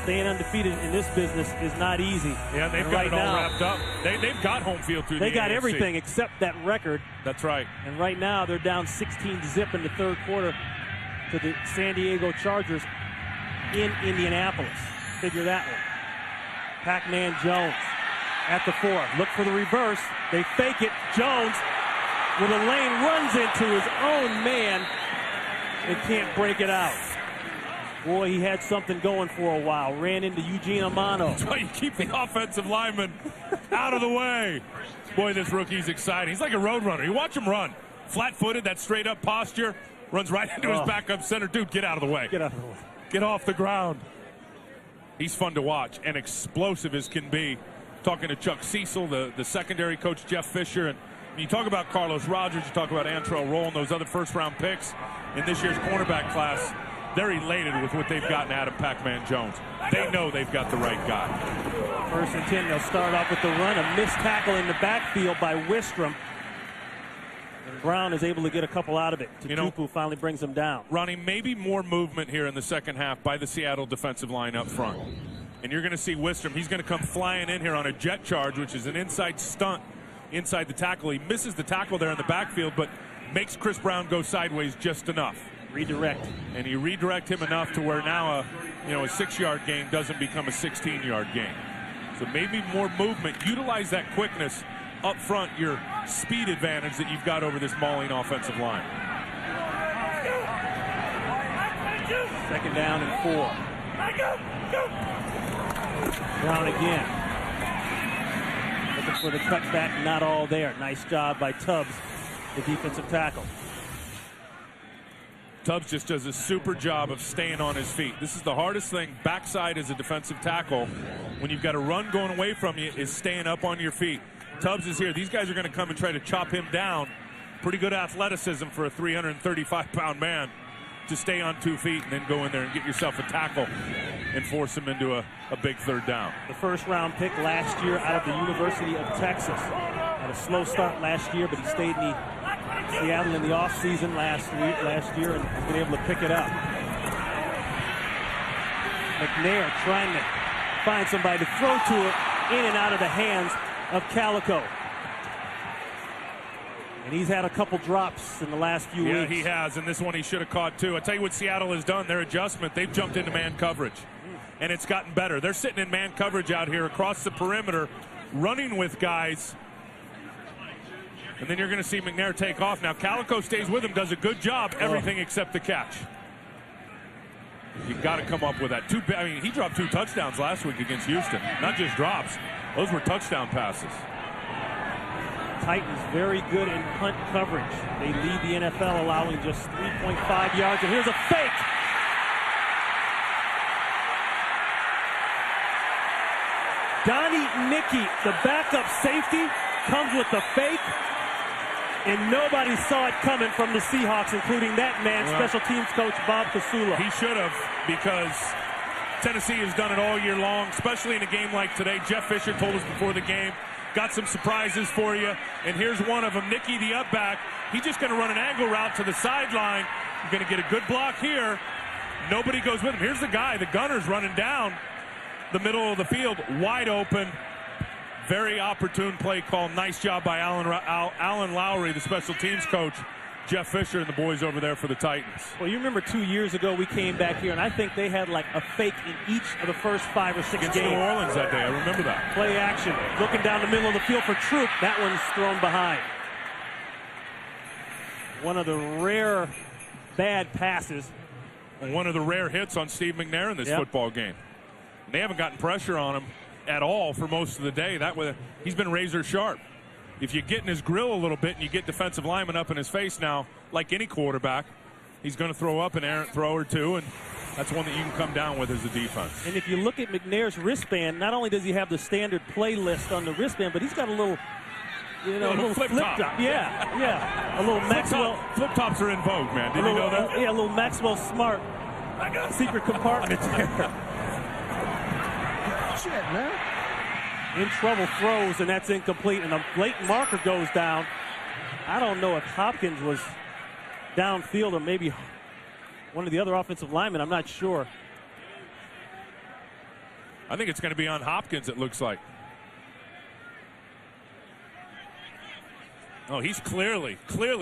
staying undefeated in this business is not easy. Yeah, they've got it all wrapped up. They've got home field through the AFC. They got everything except that record. That's right. And right now they're down 16-0 in the third quarter to the San Diego Chargers in Indianapolis. Figure that one. Pac-Man Jones at the 4. Look for the reverse. They fake it. Jones with a lane runs into his own man. They can't break it out. Boy, he had something going for a while. Ran into Eugene Amano. That's why you keep the offensive lineman out of the way. Boy, this rookie's exciting. He's like a road runner. You watch him run. Flat-footed, that straight-up posture. Runs right into his backup center. Dude, get out of the way. Get out of the way. Get off the ground. He's fun to watch and explosive as can be. Talking to Chuck Cecil, the secondary coach, Jeff Fisher. And when you talk about Carlos Rogers, you talk about Antrell Roll and those other first-round picks in this year's cornerback class. They're elated with what they've got in Adam Pac-Man Jones. They know they've got the right guy. 1st and 10, they'll start off with the run. A missed tackle in the backfield by Wistrom. And Brown is able to get a couple out of it. Tupu finally brings him down. Ronnie, maybe more movement here in the second half by the Seattle defensive line up front. And you're going to see Wistrom. He's going to come flying in here on a jet charge, which is an inside stunt inside the tackle. He misses the tackle there in the backfield, but makes Chris Brown go sideways just enough. Redirect. And you redirect him enough to where now a 6-yard gain doesn't become a 16-yard gain. So maybe more movement. Utilize that quickness up front, your speed advantage that you've got over this mauling offensive line. 2nd down and 4. Brown again. Looking for the cutback, not all there. Nice job by Tubbs, the defensive tackle. Tubbs just does a super job of staying on his feet. This is the hardest thing backside as a defensive tackle when you've got a run going away from you, is staying up on your feet. Tubbs is here. These guys are going to come and try to chop him down. Pretty good athleticism for a 335-pound man to stay on 2 feet and then go in there and get yourself a tackle and force him into a big 3rd down. The 1st-round pick last year out of the University of Texas. Had a slow start last year, but he stayed in Seattle in the offseason last year and been able to pick it up. McNair trying to find somebody to throw to it, in and out of the hands of Calico. And he's had a couple drops in the last few weeks. Yeah, he has, and this one he should have caught too. I tell you what Seattle has done, their adjustment, they've jumped into man coverage. And it's gotten better. They're sitting in man coverage out here across the perimeter, running with guys. And then you're going to see McNair take off. Now Calico stays with him, does a good job, everything except the catch. You got to come up with that. He dropped 2 touchdowns last week against Houston. Not just drops. Those were touchdown passes. Titans very good in punt coverage. They lead the NFL, allowing just 3.5 yards. And here's a fake. Donnie Nicky, the backup safety, comes with the fake. And nobody saw it coming from the Seahawks, including that man, special teams coach Bob Casula. He should have, because Tennessee has done it all year long, especially in a game like today. Jeff Fisher told us before the game, got some surprises for you, and here's one of them. Nicky, the up back, he's just going to run an angle route to the sideline. You're going to get a good block here. Nobody goes with him. Here's the guy, the gunner's running down the middle of the field, wide open. Very opportune play call. Nice job by Alan Lowry, the special teams coach, Jeff Fisher and the boys over there for the Titans. Well, you remember 2 years ago we came back here, and I think they had like a fake in each of the first 5 or 6 Against games. New Orleans that day, I remember that. Play action, looking down the middle of the field for Troop. That one's thrown behind. One of the rare bad passes. One of the rare hits on Steve McNair in this football game. And they haven't gotten pressure on him at all for most of the day. He's been razor sharp. If you get in his grill a little bit and you get defensive linemen up in his face now, like any quarterback, he's going to throw up an errant throw or two, and that's one that you can come down with as a defense. And if you look at McNair's wristband, not only does he have the standard play list on the wristband, but he's got a little, a little flip top. Yeah. A little Maxwell. Flip tops are in vogue, man. Did you know that? Yeah, a little Maxwell Smart secret compartment there. Shit, man. In trouble throws, and that's incomplete, and a blatant marker goes down. I don't know if Hopkins was downfield or maybe one of the other offensive linemen. I'm not sure. I think it's going to be on Hopkins, it looks like. Oh, he's clearly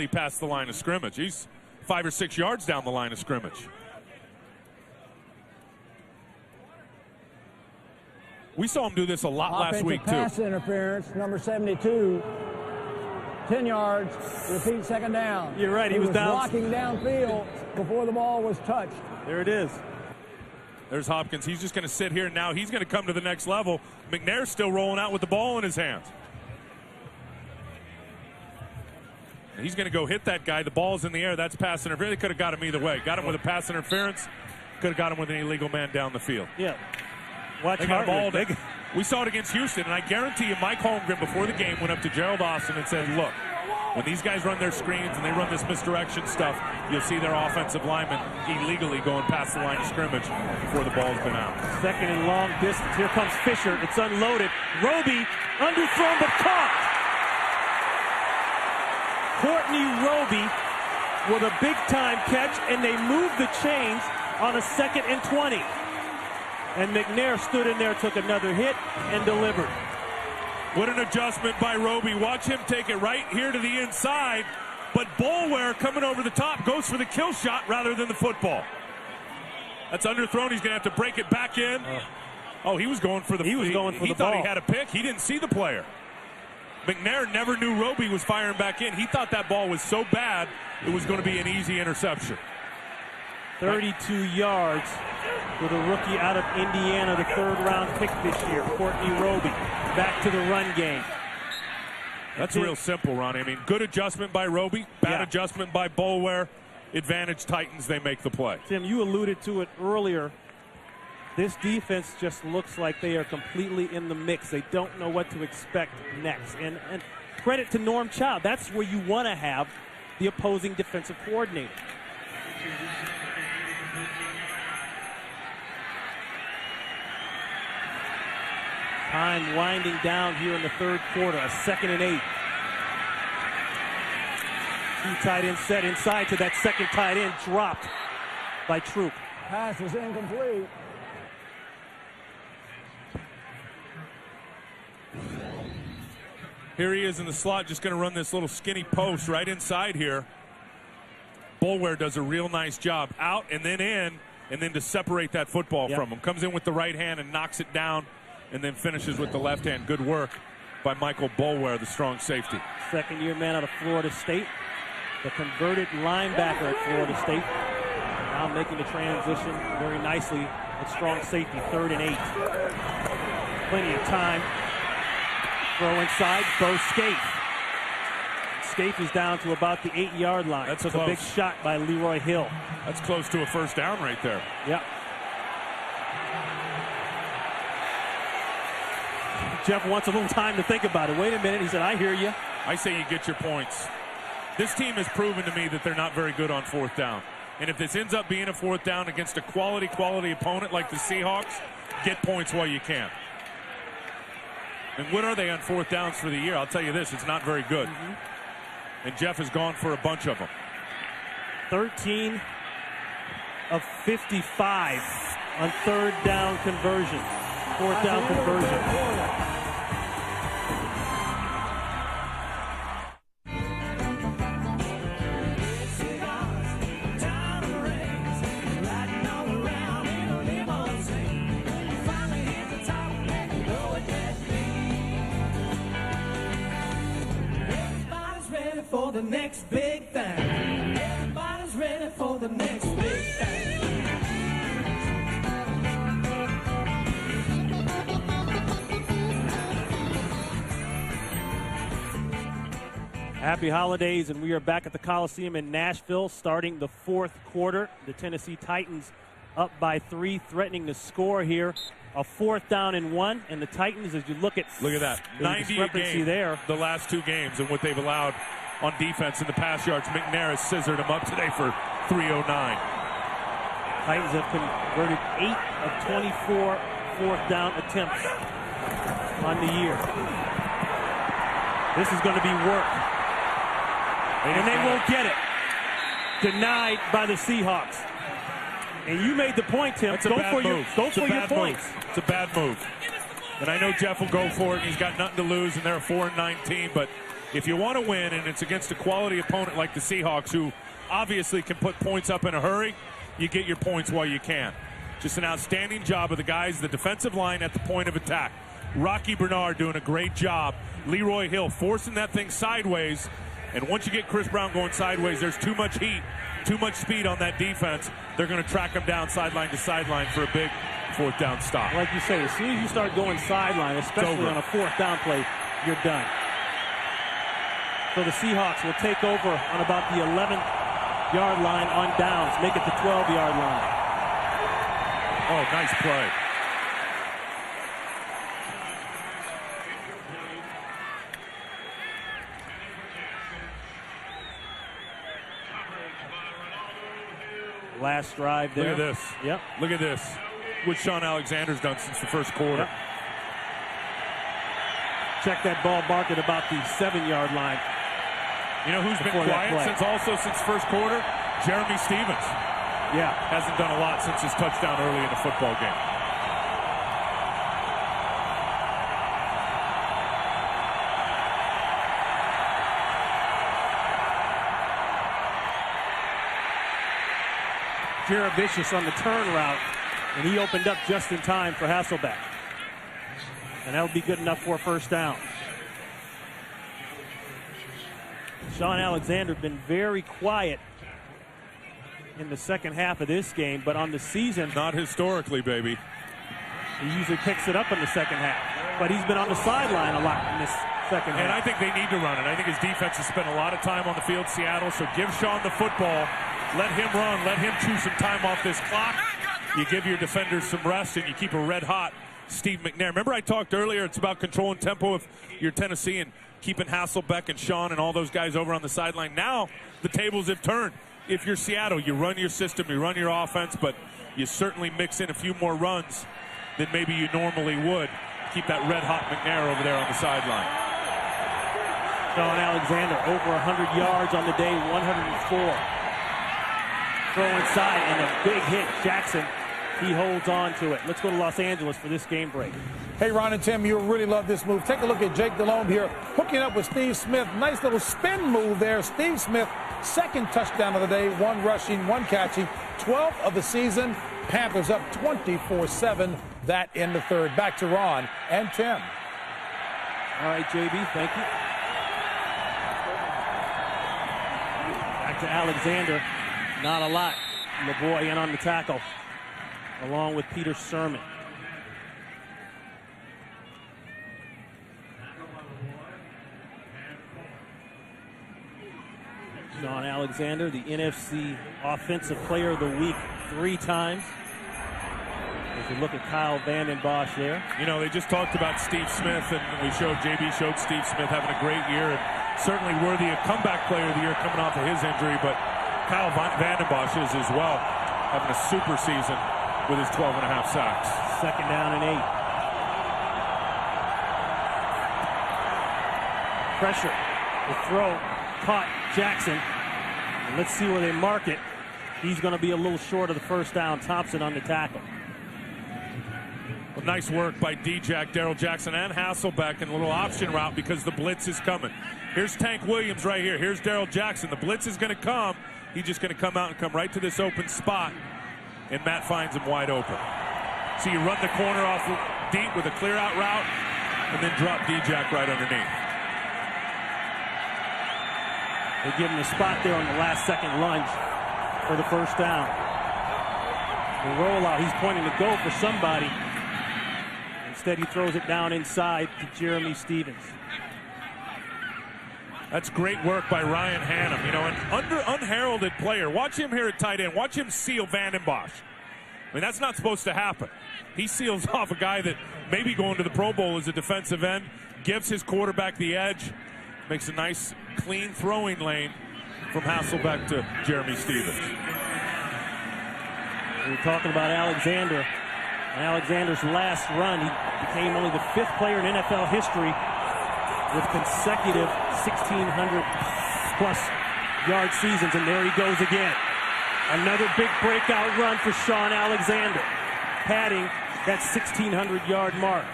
past the line of scrimmage. He's 5 or 6 yards down the line of scrimmage. We saw him do this a lot last week, too. Pass interference, number 72. 10 yards, repeat second down. You're right, he was down. Blocking downfield before the ball was touched. There it is. There's Hopkins. He's just going to sit here now. He's going to come to the next level. McNair's still rolling out with the ball in his hands. And he's going to go hit that guy. The ball's in the air. That's pass interference. They could have got him either way. Got him with a pass interference. Could have got him with an illegal man down the field. Yeah. Watch they got a ball. We saw it against Houston, and I guarantee you Mike Holmgren before the game went up to Gerald Austin and said, look, when these guys run their screens and they run this misdirection stuff, you'll see their offensive linemen illegally going past the line of scrimmage before the ball's been out. Second and long distance. Here comes Fisher. It's unloaded. Roby underthrown but caught. Courtney Roby with a big-time catch, and they moved the chains on a 2nd and 20. And McNair stood in there, took another hit, and delivered. What an adjustment by Roby. Watch him take it right here to the inside, but Boulware coming over the top goes for the kill shot rather than the football. That's underthrown. He's going to have to break it back in. Oh, he was going for the ball. He thought he had a pick. He didn't see the player. McNair never knew Roby was firing back in. He thought that ball was so bad it was going to be an easy interception. 32 yards for the rookie out of Indiana, the 3rd-round pick this year, Courtney Roby. Back to the run game. That's real simple, Ronnie. I mean, good adjustment by Roby, bad adjustment by Boulware. Advantage Titans, they make the play. Tim, you alluded to it earlier. This defense just looks like they are completely in the mix. They don't know what to expect next. And credit to Norm Chow. That's where you want to have the opposing defensive coordinator. Time winding down here in the 3rd quarter. A 2nd and 8. 2 tight ends set inside to that second tight end, dropped by Troop. Pass is incomplete. Here he is in the slot, just going to run this little skinny post right inside here. Boulware does a real nice job. Out and then in, and then to separate that football from him. Comes in with the right hand and knocks it down, and then finishes with the left hand. Good work by Michael Boulware, the strong safety. Second-year man out of Florida State. The converted linebacker at Florida State. Now making the transition very nicely at strong safety, 3rd and 8. Plenty of time. Throw inside, throw Scaife. Scaife is down to about the 8-yard line. That's took close. A big shot by Leroy Hill. That's close to a first down right there. Yep. Jeff wants a little time to think about it. Wait a minute. He said, I hear you. I say you get your points. This team has proven to me that they're not very good on 4th down. And if this ends up being a 4th down against a quality opponent like the Seahawks, get points while you can. And what are they on 4th downs for the year? I'll tell you this, it's not very good. And Jeff has gone for a bunch of them. 13 of 55 on 3rd down conversions. 4th down conversion. the next big thing. Everybody's ready for the next big thing. Happy holidays, and we are back at the Coliseum in Nashville starting the fourth quarter. The Tennessee Titans up by 3, threatening to score here. A 4th down and 1, and the Titans, as you look at that 90 a game there, the last 2 games, and what they've allowed on defense in the pass yards. McNair has scissored them up today for 309. Titans have converted 8 of 24 4th down attempts on the year. This is going to be work, and they won't get it. Denied by the Seahawks. And you made the point, Tim. Go for your points. It's a bad move. And I know Jeff will go for it. He's got nothing to lose, and they're a 4-19. But if you want to win, and it's against a quality opponent like the Seahawks, who obviously can put points up in a hurry, you get your points while you can. Just an outstanding job of the guys, the defensive line at the point of attack. Rocky Bernard doing a great job. Leroy Hill forcing that thing sideways. And once you get Chris Brown going sideways, there's too much heat, too much speed on that defense. They're going to track him down sideline to sideline for a big 4th down stop. Like you say, as soon as you start going sideline, especially on a 4th down play, you're done. So the Seahawks will take over on about the 11th-yard line on downs, make it the 12-yard line. Oh, nice play. Last drive there. Look at this. Yep. Look at this. What Sean Alexander's done since the first quarter. Yep. Check that ball mark at about the 7-yard line. You know who's been quiet since first quarter? Jeremy Stevens. Yeah. Hasn't done a lot since his touchdown early in the football game. Vicious on the turn route, and he opened up just in time for Hasselbeck. And that would be good enough for a 1st down. Sean Alexander been very quiet in the second half of this game, but on the season... Not historically, baby. He usually picks it up in the second half, but he's been on the sideline a lot in this second half. And I think they need to run it. I think his defense has spent a lot of time on the field, Seattle, so give Sean the football. Let him run. Let him chew some time off this clock. You give your defenders some rest, and you keep a red-hot Steve McNair. Remember I talked earlier, it's about controlling tempo if you're Tennessee and keeping Hasselbeck and Sean and all those guys over on the sideline. Now the tables have turned. If you're Seattle, you run your system, you run your offense, but you certainly mix in a few more runs than maybe you normally would. Keep that red-hot McNair over there on the sideline. Sean Alexander over 100 yards on the day, 104. Throw inside and a big hit. Jackson, he holds on to it. Let's go to Los Angeles for this game break. Hey, Ron and Tim, you'll really love this move. Take a look at Jake Delhomme here, hooking up with Steve Smith. Nice little spin move there. Steve Smith, 2nd touchdown of the day, 1 rushing, 1 catching, 12th of the season. Panthers up 24-7. That in the 3rd. Back to Ron and Tim. All right, JB, thank you. Back to Alexander. Not a lot. LeBoy in on the tackle, along with Peter Sermon. Sean Alexander, the NFC Offensive Player of the Week 3 times. If you look at Kyle Vanden Bosch there. You know, they just talked about Steve Smith, and JB showed Steve Smith having a great year, and certainly worthy of comeback player of the year coming off of his injury, but Kyle Vanden Bosch is as well, having a super season with his 12.5 sacks. 2nd down and 8. Pressure. The throw caught Jackson. And let's see where they mark it. He's going to be a little short of the 1st down. Thompson on the tackle. Well, nice work by D-Jack, Daryl Jackson, and Hasselbeck in a little option route because the blitz is coming. Here's Tank Williams right here. Here's Daryl Jackson. The blitz is going to come. He's just going to come out and come right to this open spot, and Matt finds him wide open. So you run the corner off deep with a clear-out route, and then drop D-Jack right underneath. They give him a spot there on the last-second lunge for the first down. The rollout, he's pointing to go for somebody. Instead, he throws it down inside to Jeremy Stevens. That's great work by Ryan Hannum. You know, an unheralded player. Watch him here at tight end. Watch him seal Van den Bosch. I mean, that's not supposed to happen. He seals off a guy that maybe going to the Pro Bowl as a defensive end, gives his quarterback the edge, makes a nice, clean throwing lane from Hasselbeck to Jeremy Stevens. We were talking about Alexander. Alexander's last run, he became only the 5th player in NFL history with consecutive 1,600-plus yard seasons, and there he goes again. Another big breakout run for Sean Alexander, padding that 1,600-yard mark.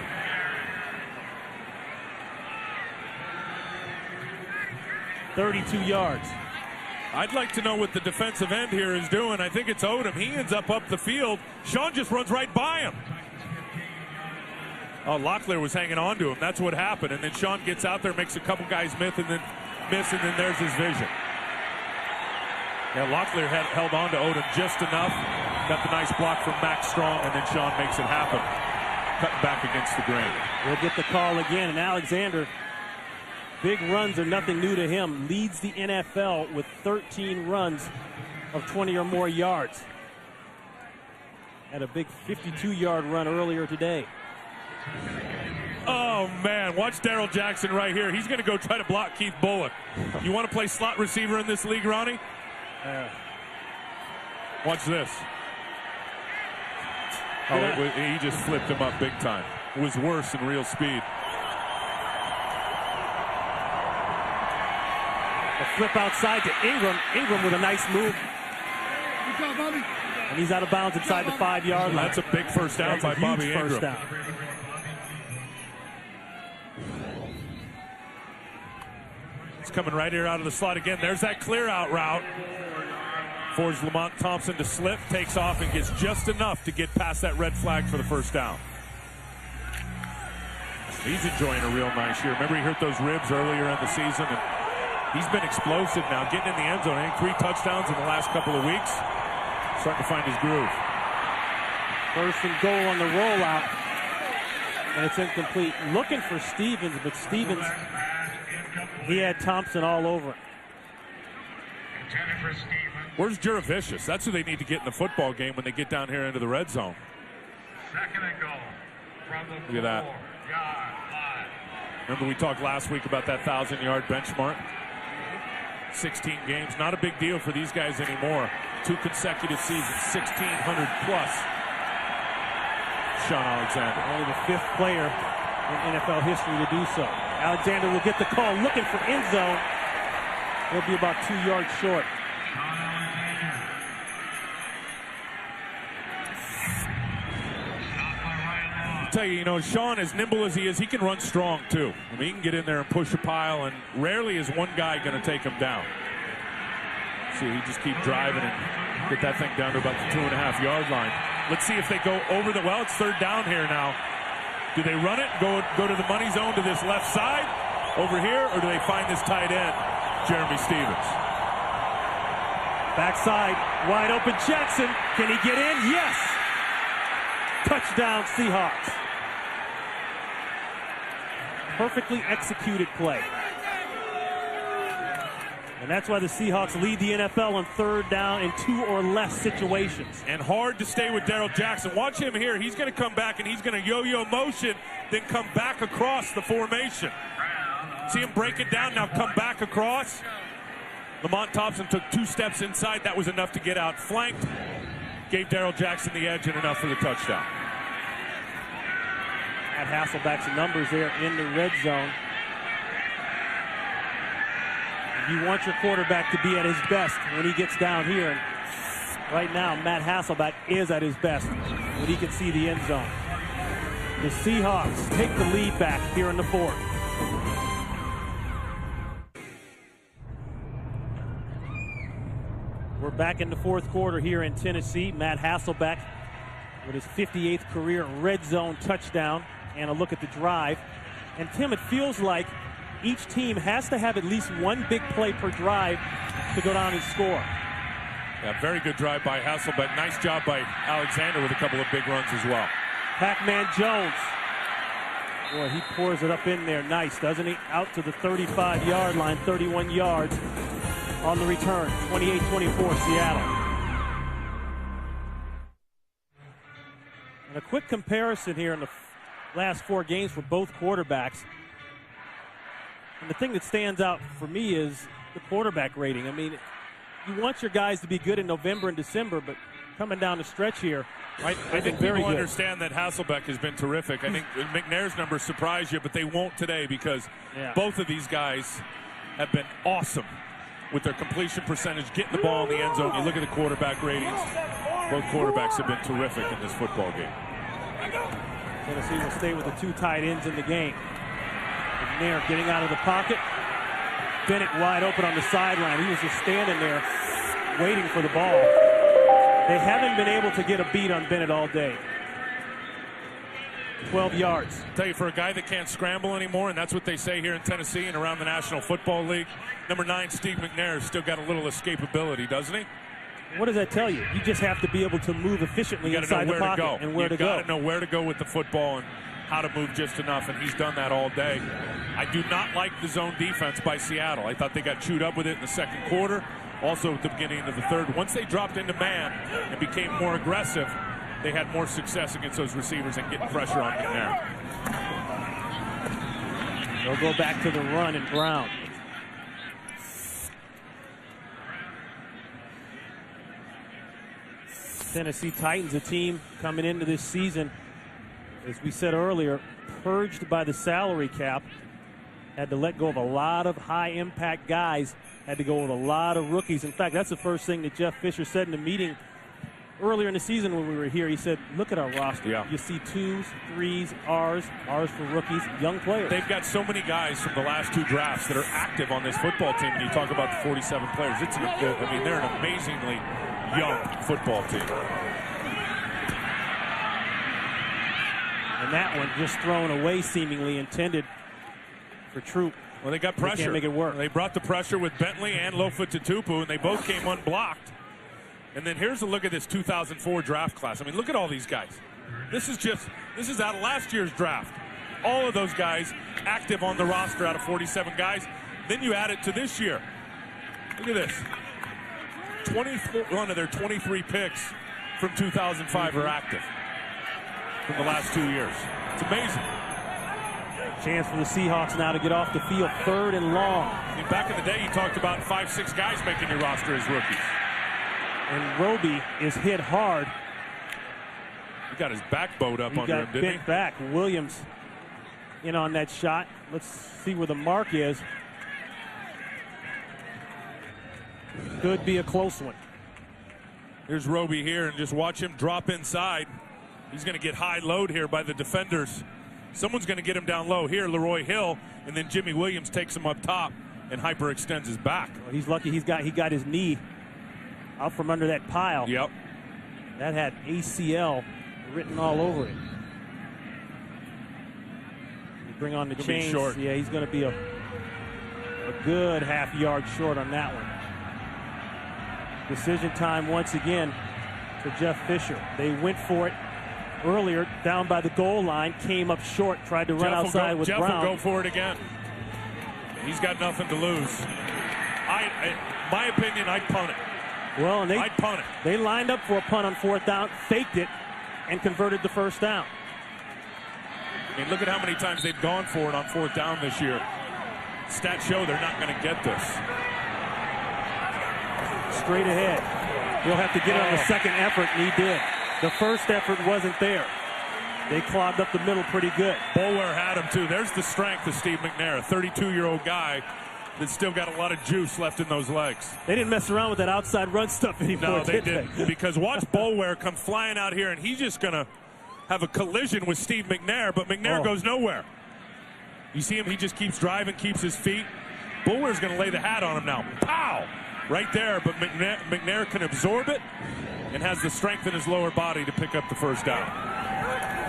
$32 yards. I'd like to know what the defensive end here is doing. I think it's Odom. He ends up the field. Sean just runs right by him. Oh, Locklear was hanging on to him. That's what happened. And then Sean gets out there, makes a couple guys miss, and then there's his vision. Yeah, Locklear held on to Odom just enough. Got the nice block from Max Strong, and then Sean makes it happen. Cutting back against the grain. We'll get the call again, and Alexander, big runs are nothing new to him. Leads the NFL with 13 runs of 20 or more yards. Had a big 52-yard run earlier today. Oh, man. Watch Darrell Jackson right here. He's going to go try to block Keith Bullock. You want to play slot receiver in this league, Ronnie? Watch this. Oh, he just flipped him up big time. It was worse in real speed. A flip outside to Ingram. Ingram with a nice move. And he's out of bounds inside the 5-yard line. That's a big first down by Bobby Ingram. First down. It's coming right here out of the slot again. There's that clear out route. Forces Lamont Thompson to slip, takes off, and gets just enough to get past that red flag for the first down. He's enjoying a real nice year. Remember, he hurt those ribs earlier in the season, and he's been explosive now, getting in the end zone. I think 3 touchdowns in the last couple of weeks. Starting to find his groove. First and goal on the rollout, and it's incomplete. Looking for Stevens, but Stevens, he had Thompson all over him. Where's Juravicius? That's who they need to get in the football game when they get down here into the red zone. Second and goal from the Look at that. 4-yard line. Remember we talked last week about that 1,000-yard benchmark? 16 games, not a big deal for these guys anymore. 2 consecutive seasons, 1,600 plus. Sean Alexander. Only the 5th player in NFL history to do so. Alexander will get the call, looking for end zone. He'll be about 2 yards short. I'll tell you, you know, Sean, as nimble as he is, he can run strong too. I mean, he can get in there and push a pile, and rarely is one guy going to take him down. See, he just keep driving and get that thing down to about the 2.5-yard line. Let's see if they go over the, well, it's 3rd down here now. Do they run it, go to the money zone to this left side over here, or do they find this tight end, Jeremy Stevens? Backside, wide open Jackson. Can he get in? Yes! Touchdown, Seahawks. Perfectly executed play. And that's why the Seahawks lead the NFL on 3rd down in 2 or less situations. And hard to stay with Darrell Jackson. Watch him here. He's going to come back and he's going to yo-yo motion, then come back across the formation. See him break it down, now come back across. Lamont Thompson took 2 steps inside. That was enough to get out flanked. Gave Darrell Jackson the edge and enough for the touchdown. At Hasselbeck's numbers there in the red zone. You want your quarterback to be at his best when he gets down here. Right now, Matt Hasselbeck is at his best when he can see the end zone. The Seahawks take the lead back here in the 4th. We're back in the 4th quarter here in Tennessee. Matt Hasselbeck with his 58th career red zone touchdown, and a look at the drive. And Tim, it feels like each team has to have at least one big play per drive to go down and score. Yeah, very good drive by Hasselbeck. Nice job by Alexander with a couple of big runs as well. Pac-Man Jones. Boy, he pours it up in there. Nice, doesn't he? Out to the 35-yard line, 31 yards on the return. 28-24, Seattle. And a quick comparison here in the last 4 games for both quarterbacks. And the thing that stands out for me is the quarterback rating. I mean, you want your guys to be good in November and December, but coming down the stretch here, I think people understand that Hasselbeck has been terrific. I think McNair's numbers surprise you, but they won't today because both of these guys have been awesome with their completion percentage, getting the ball in the end zone. You look at the quarterback ratings, both quarterbacks have been terrific in this football game. Tennessee will stay with the 2 tight ends in the game. McNair getting out of the pocket. Bennett wide open on the sideline. He was just standing there waiting for the ball. They haven't been able to get a beat on Bennett all day. 12 yards. I'll tell you, for a guy that can't scramble anymore, and that's what they say here in Tennessee and around the National Football League, number 9, Steve McNair, has still got a little escapability, doesn't he? What does that tell you? You just have to be able to move efficiently inside the pocket and where to go. You got to know where to go with the football and how to move just enough, and he's done that all day. I do not like the zone defense by Seattle. I thought they got chewed up with it in the second quarter, also at the beginning of the third. Once they dropped into man and became more aggressive, they had more success against those receivers and getting pressure on McNair. They'll go back to the run and Brown. Tennessee Titans, a team coming into this season, as we said earlier, purged by the salary cap. Had to let go of a lot of high-impact guys. Had to go with a lot of rookies. In fact, that's the first thing that Jeff Fisher said in the meeting earlier in the season when we were here. He said, look at our roster. Yeah. You see 2s, 3s, R's for rookies, young players. They've got so many guys from the last 2 drafts that are active on this football team. And you talk about the 47 players. They're an amazingly young football team. And that one just thrown away, seemingly intended for Troop. Well, they got pressure. They can't make it work. They brought the pressure with Bentley and Lofa Tatupu, and they both came unblocked. And then here's a look at this 2004 draft class. I mean, look at all these guys. This is out of last year's draft. All of those guys active on the roster out of 47 guys. Then you add it to this year. Look at this. 21 of their 23 picks from 2005 are active from the last 2 years. It's amazing. Chance for the Seahawks now to get off the field, 3rd and long. I mean, back in the day, you talked about 5-6 guys making your roster as rookies. And Roby is hit hard. He got his back bowed up under him, didn't he? Bent back. Williams in on that shot. Let's see where the mark is. Could be a close one. Here's Roby here, and just watch him drop inside. He's going to get high load here by the defenders. Someone's going to get him down low here, Leroy Hill, and then Jimmy Williams takes him up top and hyperextends his back. Well, he's lucky he got his knee out from under that pile. Yep. That had ACL written all over it. You bring on the chains. Short. Yeah, he's going to be a good half yard short on that one. Decision time once again for Jeff Fisher. They went for it earlier down by the goal line, came up short, tried to run outside with Brown. Jeff will go for it again. He's got nothing to lose. My opinion, I'd punt it. Well, and I'd punt it. They lined up for a punt on 4th down, faked it, and converted the 1st down. I mean, look at how many times they've gone for it on 4th down this year. Stats show they're not going to get this. Straight ahead. He'll have to get it on the second effort, and he did. The first effort wasn't there. They clogged up the middle pretty good. Boulware had him, too. There's the strength of Steve McNair, a 32-year-old guy that's still got a lot of juice left in those legs. They didn't mess around with that outside run stuff anymore, no, they didn't. Because watch Boulware come flying out here, and he's just going to have a collision with Steve McNair, but McNair goes nowhere. You see him, he just keeps driving, keeps his feet. Boulware's going to lay the hat on him now. Pow! Right there, but McNair can absorb it and has the strength in his lower body to pick up the 1st down.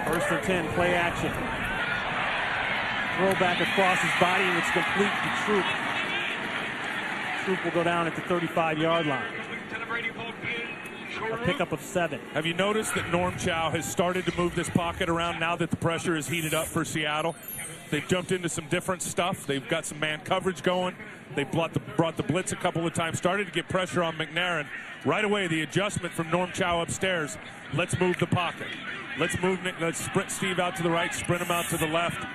1st and 10, play action. Throwback across his body, and it's complete to Troop. Troop will go down at the 35-yard line. A pickup of 7. Have you noticed that Norm Chow has started to move this pocket around now that the pressure is heated up for Seattle? They've jumped into some different stuff. They've got some man coverage going. They brought the blitz a couple of times, started to get pressure on McNair. Right away, the adjustment from Norm Chow upstairs. Let's move the pocket. Let's sprint Steve out to the right, sprint him out to the left.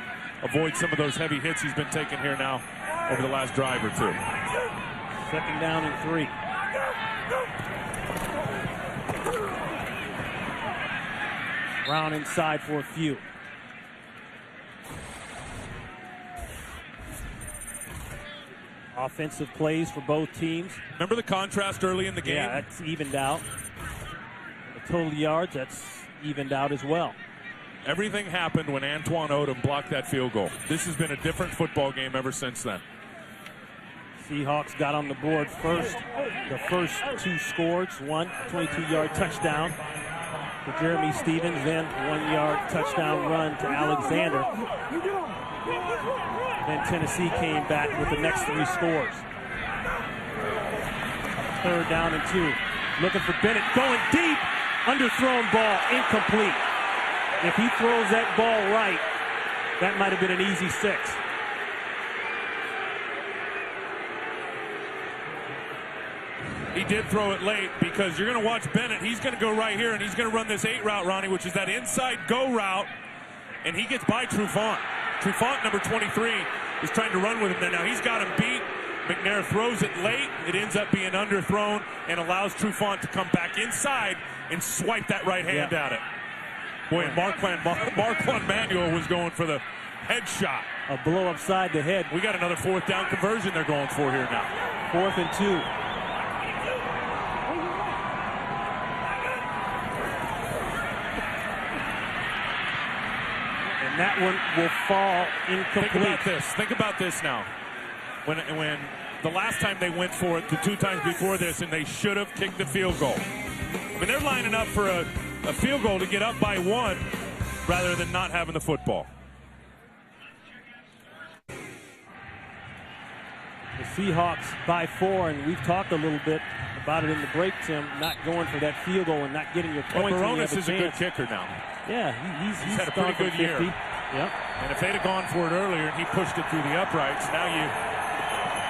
Avoid some of those heavy hits he's been taking here now over the last drive or two. 2nd down and 3. Brown inside for a few. Offensive plays for both teams. Remember the contrast early in the game? Yeah, that's evened out. The total yards, that's evened out as well. Everything happened when Antoine Odom blocked that field goal. This has been a different football game ever since then. Seahawks got on the board first. The first 2 scores. One 22-yard touchdown to Jeremy Stevens, then 1-yard touchdown run to Alexander. Then Tennessee came back with the next 3 scores. 3rd down and 2. Looking for Bennett, going deep. Underthrown ball, incomplete. If he throws that ball right, that might have been an easy 6. He did throw it late because you're going to watch Bennett. He's going to go right here, and he's going to run this 8 route, Ronnie, which is that inside go route, and he gets by Trufant. Trufant, number 23, is trying to run with him there. Now he's got him beat. McNair throws it late. It ends up being underthrown and allows Trufant to come back inside and swipe that right hand at it. Boy, and Marquand Manuel was going for the headshot. A blow upside the head. We got another 4th down conversion they're going for here now. 4th and 2. And that one will fall incomplete. Think about this now. When the last time they went for it, the 2 times before this, and they should have kicked the field goal. I mean, they're lining up for a field goal to get up by 1 rather than not having the football. The Seahawks by 4, and we've talked a little bit about it in the break, Tim, not going for that field goal and not getting your points. But Baronis is a good kicker now. Yeah, he's had a pretty good year. Yep. And if they'd have gone for it earlier and he pushed it through the uprights, now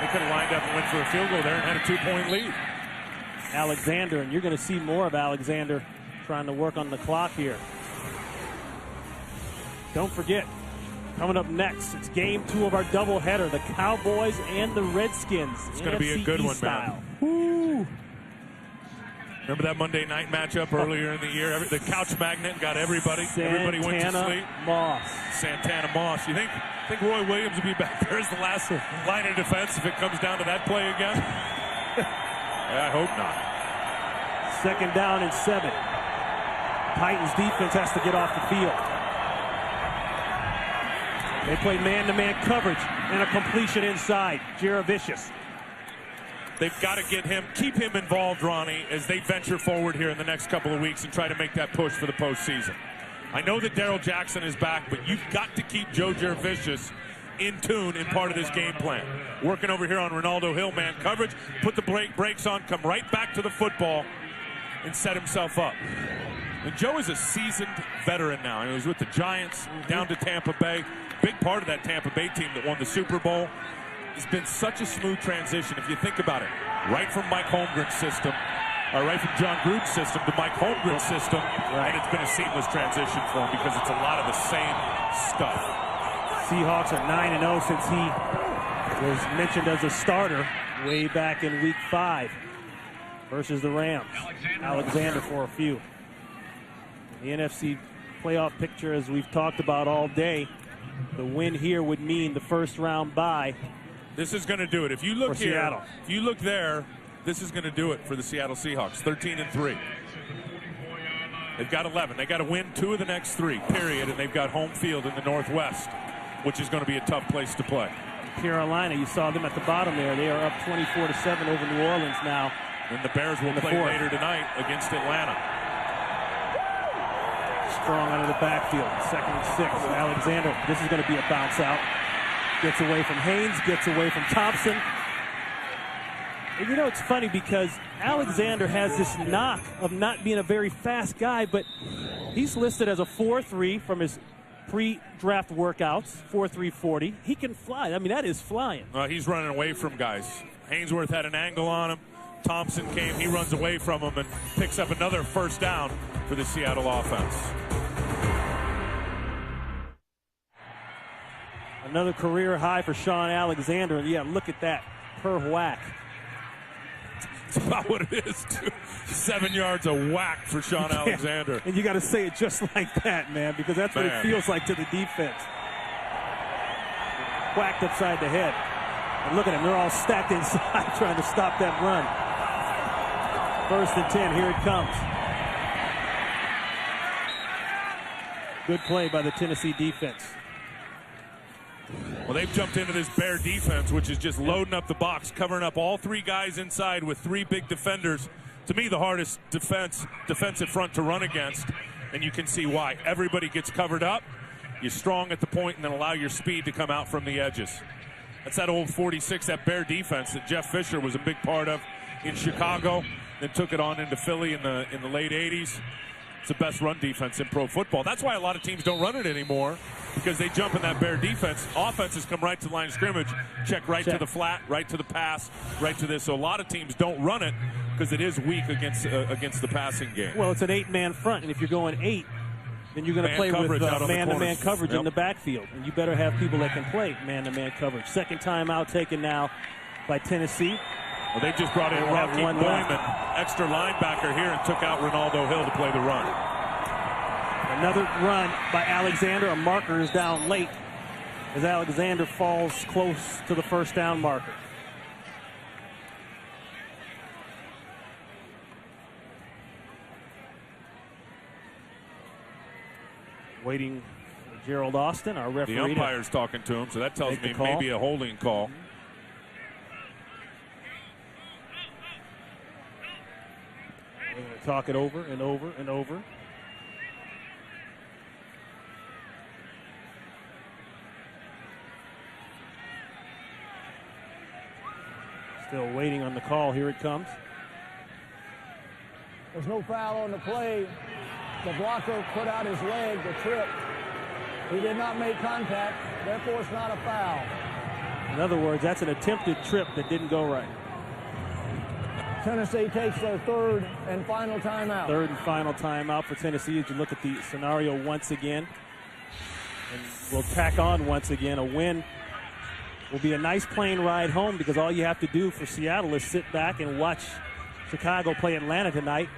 they could have lined up and went for a field goal there and had a 2-point lead. Alexander, and you're going to see more of Alexander trying to work on the clock here. Don't forget, coming up next, it's game 2 of our doubleheader, the Cowboys and the Redskins. It's going to be a good one, man. Woo. Remember that Monday night matchup earlier in the year? The couch magnet got everybody. Everybody went to sleep. Santana Moss. You think Roy Williams will be back there as the last line of defense if it comes down to that play again? I hope not. 2nd down and 7. Titans defense has to get off the field. They play man-to-man coverage and a completion inside. Jaravicious. They've got to keep him involved, Ronnie, as they venture forward here in the next couple of weeks and try to make that push for the postseason. I know that Darrell Jackson is back, but you've got to keep Joe Jaravicious in tune in part of this game plan. Working over here on Ronaldo Hill, man coverage, put the brakes on, come right back to the football, and set himself up. And Joe is a seasoned veteran now. He was with the Giants, down to Tampa Bay. Big part of that Tampa Bay team that won the Super Bowl. It's been such a smooth transition, if you think about it. Right from Mike Holmgren's system, or right from John Gruden's system to Mike Holmgren's system, and it's been a seamless transition for him because it's a lot of the same stuff. Seahawks are 9-0 since he was mentioned as a starter way back in Week 5 versus the Rams. Alexander for a few. The NFC playoff picture, as we've talked about all day, the win here would mean the first round bye. This is going to do it. If you look here, Seattle. If you look there, this is going to do it for the Seattle Seahawks. 13-3. They've got 11. They got to win 2 of the next 3, period, and they've got home field in the Northwest, which is going to be a tough place to play. Carolina, you saw them at the bottom there. They are up 24-7 over New Orleans now. And the Bears will play later tonight against Atlanta. Strong out of the backfield. 2nd and 6. Alexander, this is going to be a bounce out. Gets away from Haynes, gets away from Thompson. And you know, it's funny because Alexander has this knock of not being a very fast guy, but he's listed as a 4.3 from his pre-draft workouts, 4.340. He can fly. I mean, that is flying. He's running away from guys. Hainsworth had an angle on him. Thompson came. He runs away from him and picks up another first down for the Seattle offense. Another career high for Sean Alexander. And yeah, look at that per whack. It's about what it is, too. 7 yards of whack for Sean Alexander. And you got to say it just like that, man, because that's what it feels like to the defense. Whacked upside the head. And look at them. They're all stacked inside trying to stop that run. 1st and 10. Here it comes. Good play by the Tennessee defense. Well, they've jumped into this Bear defense, which is just loading up the box, covering up all 3 guys inside with 3 big defenders. To me, the hardest defensive front to run against, and you can see why. Everybody gets covered up. You're strong at the point and then allow your speed to come out from the edges. That's that old 46, that Bear defense that Jeff Fisher was a big part of in Chicago, then took it on into Philly in the late 80s. It's the best run defense in pro football. That's why a lot of teams don't run it anymore, because they jump in that Bear defense. Offenses come right to the line of scrimmage, check to the flat, right to the pass, right to this. So a lot of teams don't run it because it is weak against the passing game. Well, it's an 8-man front, and if you're going 8, then you're going to play with man-to-man coverage in the backfield. And you better have people that can play man-to-man coverage. Second timeout taken now by Tennessee. Well, they just brought in Rocky Boyman, extra linebacker here, and took out Ronaldo Hill to play the run. Another run by Alexander. A marker is down late as Alexander falls close to the first down marker. Waiting for Gerald Austin, our referee. The umpire's talking to him, so that tells me maybe a holding call. We're going to talk it over and over and over. Still waiting on the call. Here it comes. There's no foul on the play. The blocker put out his leg, the trip. He did not make contact, therefore it's not a foul. In other words, that's an attempted trip that didn't go right. Tennessee takes their 3rd and final timeout. 3rd and final timeout for Tennessee as you look at the scenario once again. And we'll tack on once again. A win will be a nice plane ride home, because all you have to do for Seattle is sit back and watch Chicago play Atlanta tonight.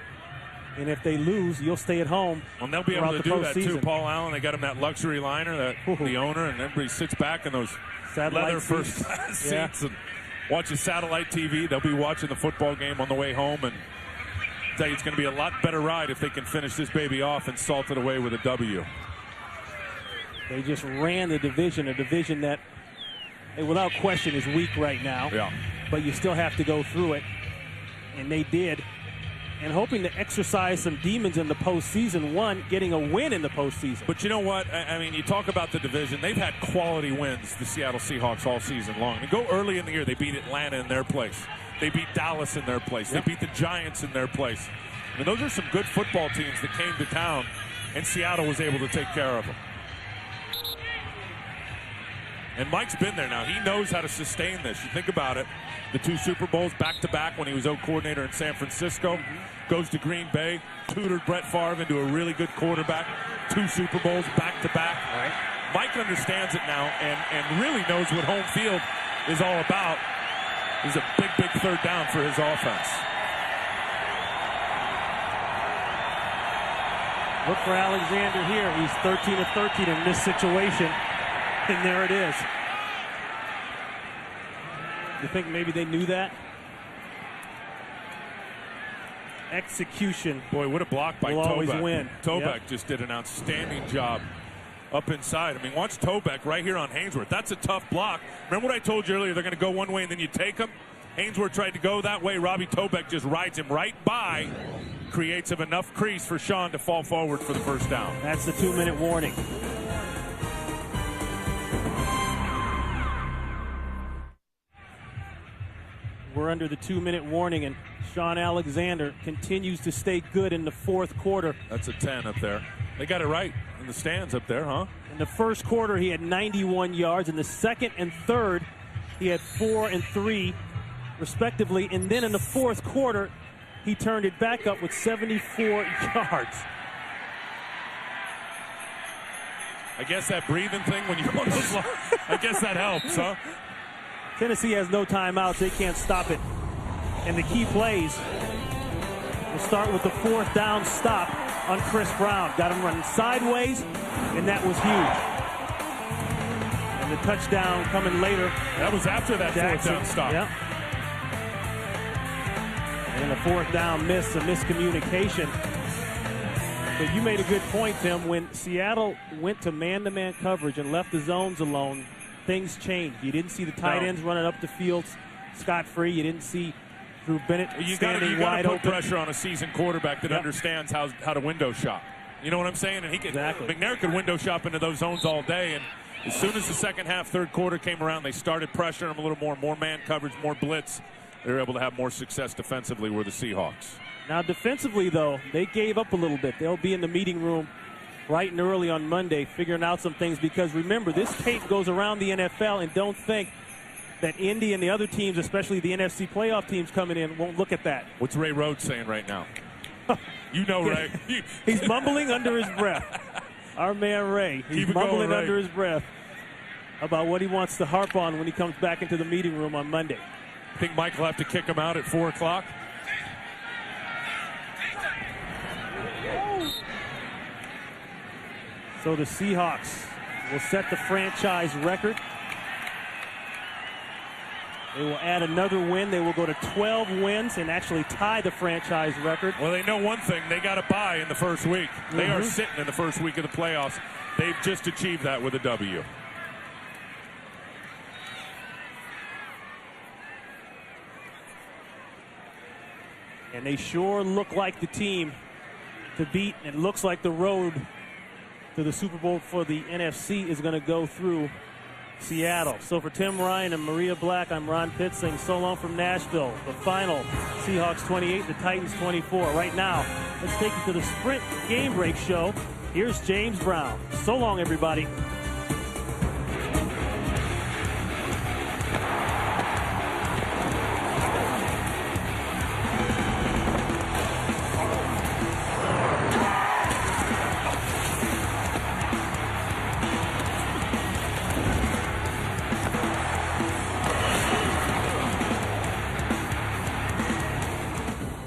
And if they lose, you'll stay at home. Well, they'll be able to do that too. Paul Allen, they got him that luxury liner, the owner, and everybody sits back in those satellite leather first seats and watches satellite TV. They'll be watching the football game on the way home, and I'll tell you, it's going to be a lot better ride if they can finish this baby off and salt it away with a W. They just ran the division, a division that, without question, is weak right now. Yeah. But you still have to go through it, and they did. And hoping to exercise some demons in the postseason, getting a win in the postseason. But you know what? I mean, you talk about the division. They've had quality wins, the Seattle Seahawks, all season long. And go early in the year, they beat Atlanta in their place. They beat Dallas in their place. They beat the Giants in their place. I mean, those are some good football teams that came to town, and Seattle was able to take care of them. And Mike's been there now. He knows how to sustain this. You think about it. The 2 Super Bowls back-to-back when he was O-coordinator in San Francisco. Goes to Green Bay, tutored Brett Favre into a really good quarterback. 2 Super Bowls back-to-back. Right. Mike understands it now and really knows what home field is all about. It's a big, big 3rd down for his offense. Look for Alexander here. He's 13 of 13 in this situation. And there it is. You think maybe they knew that? Execution. Boy, what a block by Will Tobeck. always win. Tobeck just did an outstanding job up inside. I mean, watch Tobeck right here on Hainsworth. That's a tough block. Remember what I told you earlier? They're going to go one way and then you take them. Hainsworth tried to go that way. Robbie Tobeck just rides him right by. Creates enough crease for Sean to fall forward for the first down. That's the 2-minute warning. We're under the 2-minute warning, and Sean Alexander continues to stay good in the fourth quarter. That's a 10 up there. They got it right in the stands up there, huh? In the first quarter, he had 91 yards. In the second and third, he had 4 and 3, respectively. And then in the fourth quarter, he turned it back up with 74 yards. I guess that breathing thing when you're on those long, I guess that helps, huh? Tennessee has no timeouts. They can't stop it. And the key plays will start with the fourth down stop on Chris Brown. Got him running sideways, and that was huge. And the touchdown coming later. That was after that fourth down stop. Yep. And the fourth down miss, a miscommunication. But you made a good point, Tim. When Seattle went to man-to-man coverage and left the zones alone, things changed. You didn't see the tight ends running up the field scot-free. You didn't see Drew Bennett standing wide open. You got to put pressure on a seasoned quarterback that understands how to window shop. You know what I'm saying? And he could, McNair could window shop into those zones all day. And as soon as the second half, third quarter came around, they started pressuring him a little more man coverage, more blitz. They were able to have more success defensively were the Seahawks. Now defensively, though, they gave up a little bit. They'll be in the meeting room bright and early on Monday figuring out some things, because remember, this tape goes around the NFL, and don't think that Indy and the other teams, especially the NFC playoff teams coming in, won't look at that. What's Ray Rhodes saying right now? You know, Ray. He's mumbling under his breath. Our man Ray. He's mumbling under his breath about what he wants to harp on when he comes back into the meeting room on Monday. I think Mike will have to kick him out at 4 o'clock. So the Seahawks will set the franchise record. They will add another win. They will go to 12 wins and actually tie the franchise record. Well, they know one thing. They got a bye in the first week. They are sitting in the first week of the playoffs. They've just achieved that with a W. And they sure look like the team to beat. It looks like the road to the Super Bowl for the NFC is going to go through Seattle. So for Tim Ryan and Maria Black, I'm Ron Pitts saying so long from Nashville. The final, Seahawks 28, the Titans 24. Right now, let's take you to the Sprint Game Break Show. Here's James Brown. So long, everybody.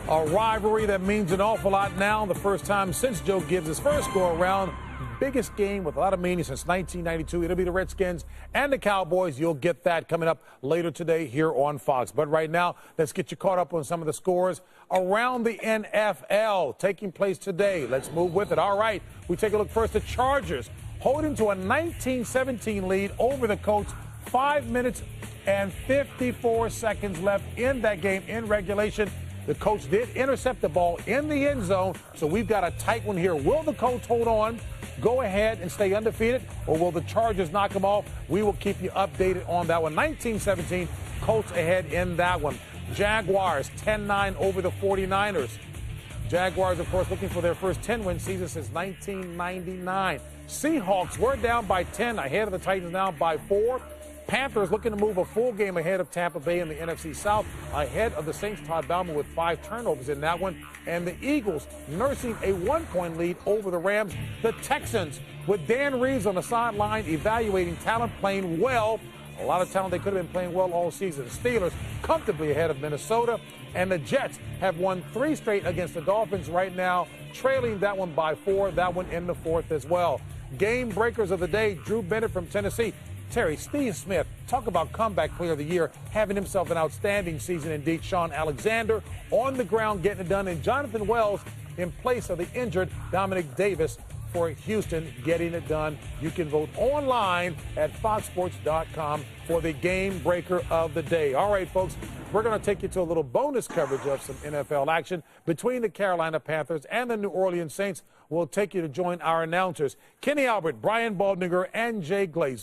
A rivalry that means an awful lot now. The first time since Joe Gibbs' first go-around. Biggest game with a lot of meaning since 1992. It'll be the Redskins and the Cowboys. You'll get that coming up later today here on Fox. But right now, let's get you caught up on some of the scores around the NFL taking place today. Let's move with it. All right, we take a look first at Chargers holding to a 19-17 lead over the Colts. 5 minutes and 54 seconds left in that game in regulation. The Colts did intercept the ball in the end zone, so we've got a tight one here. Will the Colts hold on, go ahead and stay undefeated, or will the Chargers knock them off? We will keep you updated on that one. 19-17, Colts ahead in that one. Jaguars 10-9 over the 49ers. Jaguars, of course, looking for their first 10-win season since 1999. Seahawks were down by 10, ahead of the Titans now by 4. Panthers looking to move a full game ahead of Tampa Bay in the NFC South, ahead of the Saints. Todd Bowman with 5 turnovers in that one. And the Eagles nursing a 1-point lead over the Rams. The Texans with Dan Reeves on the sideline evaluating talent, playing well. A lot of talent. They could have been playing well all season. Steelers comfortably ahead of Minnesota. And the Jets have won 3 straight against the Dolphins right now, trailing that one by 4, that one in the 4th as well. Game breakers of the day, Drew Bennett from Tennessee. Terry, Steve Smith, talk about comeback player of the year, having himself an outstanding season indeed. Sean Alexander on the ground getting it done, and Jonathan Wells in place of the injured Dominic Davis for Houston getting it done. You can vote online at foxsports.com for the game breaker of the day. All right, folks, we're going to take you to a little bonus coverage of some NFL action between the Carolina Panthers and the New Orleans Saints. We'll take you to join our announcers, Kenny Albert, Brian Baldinger, and Jay Glazer.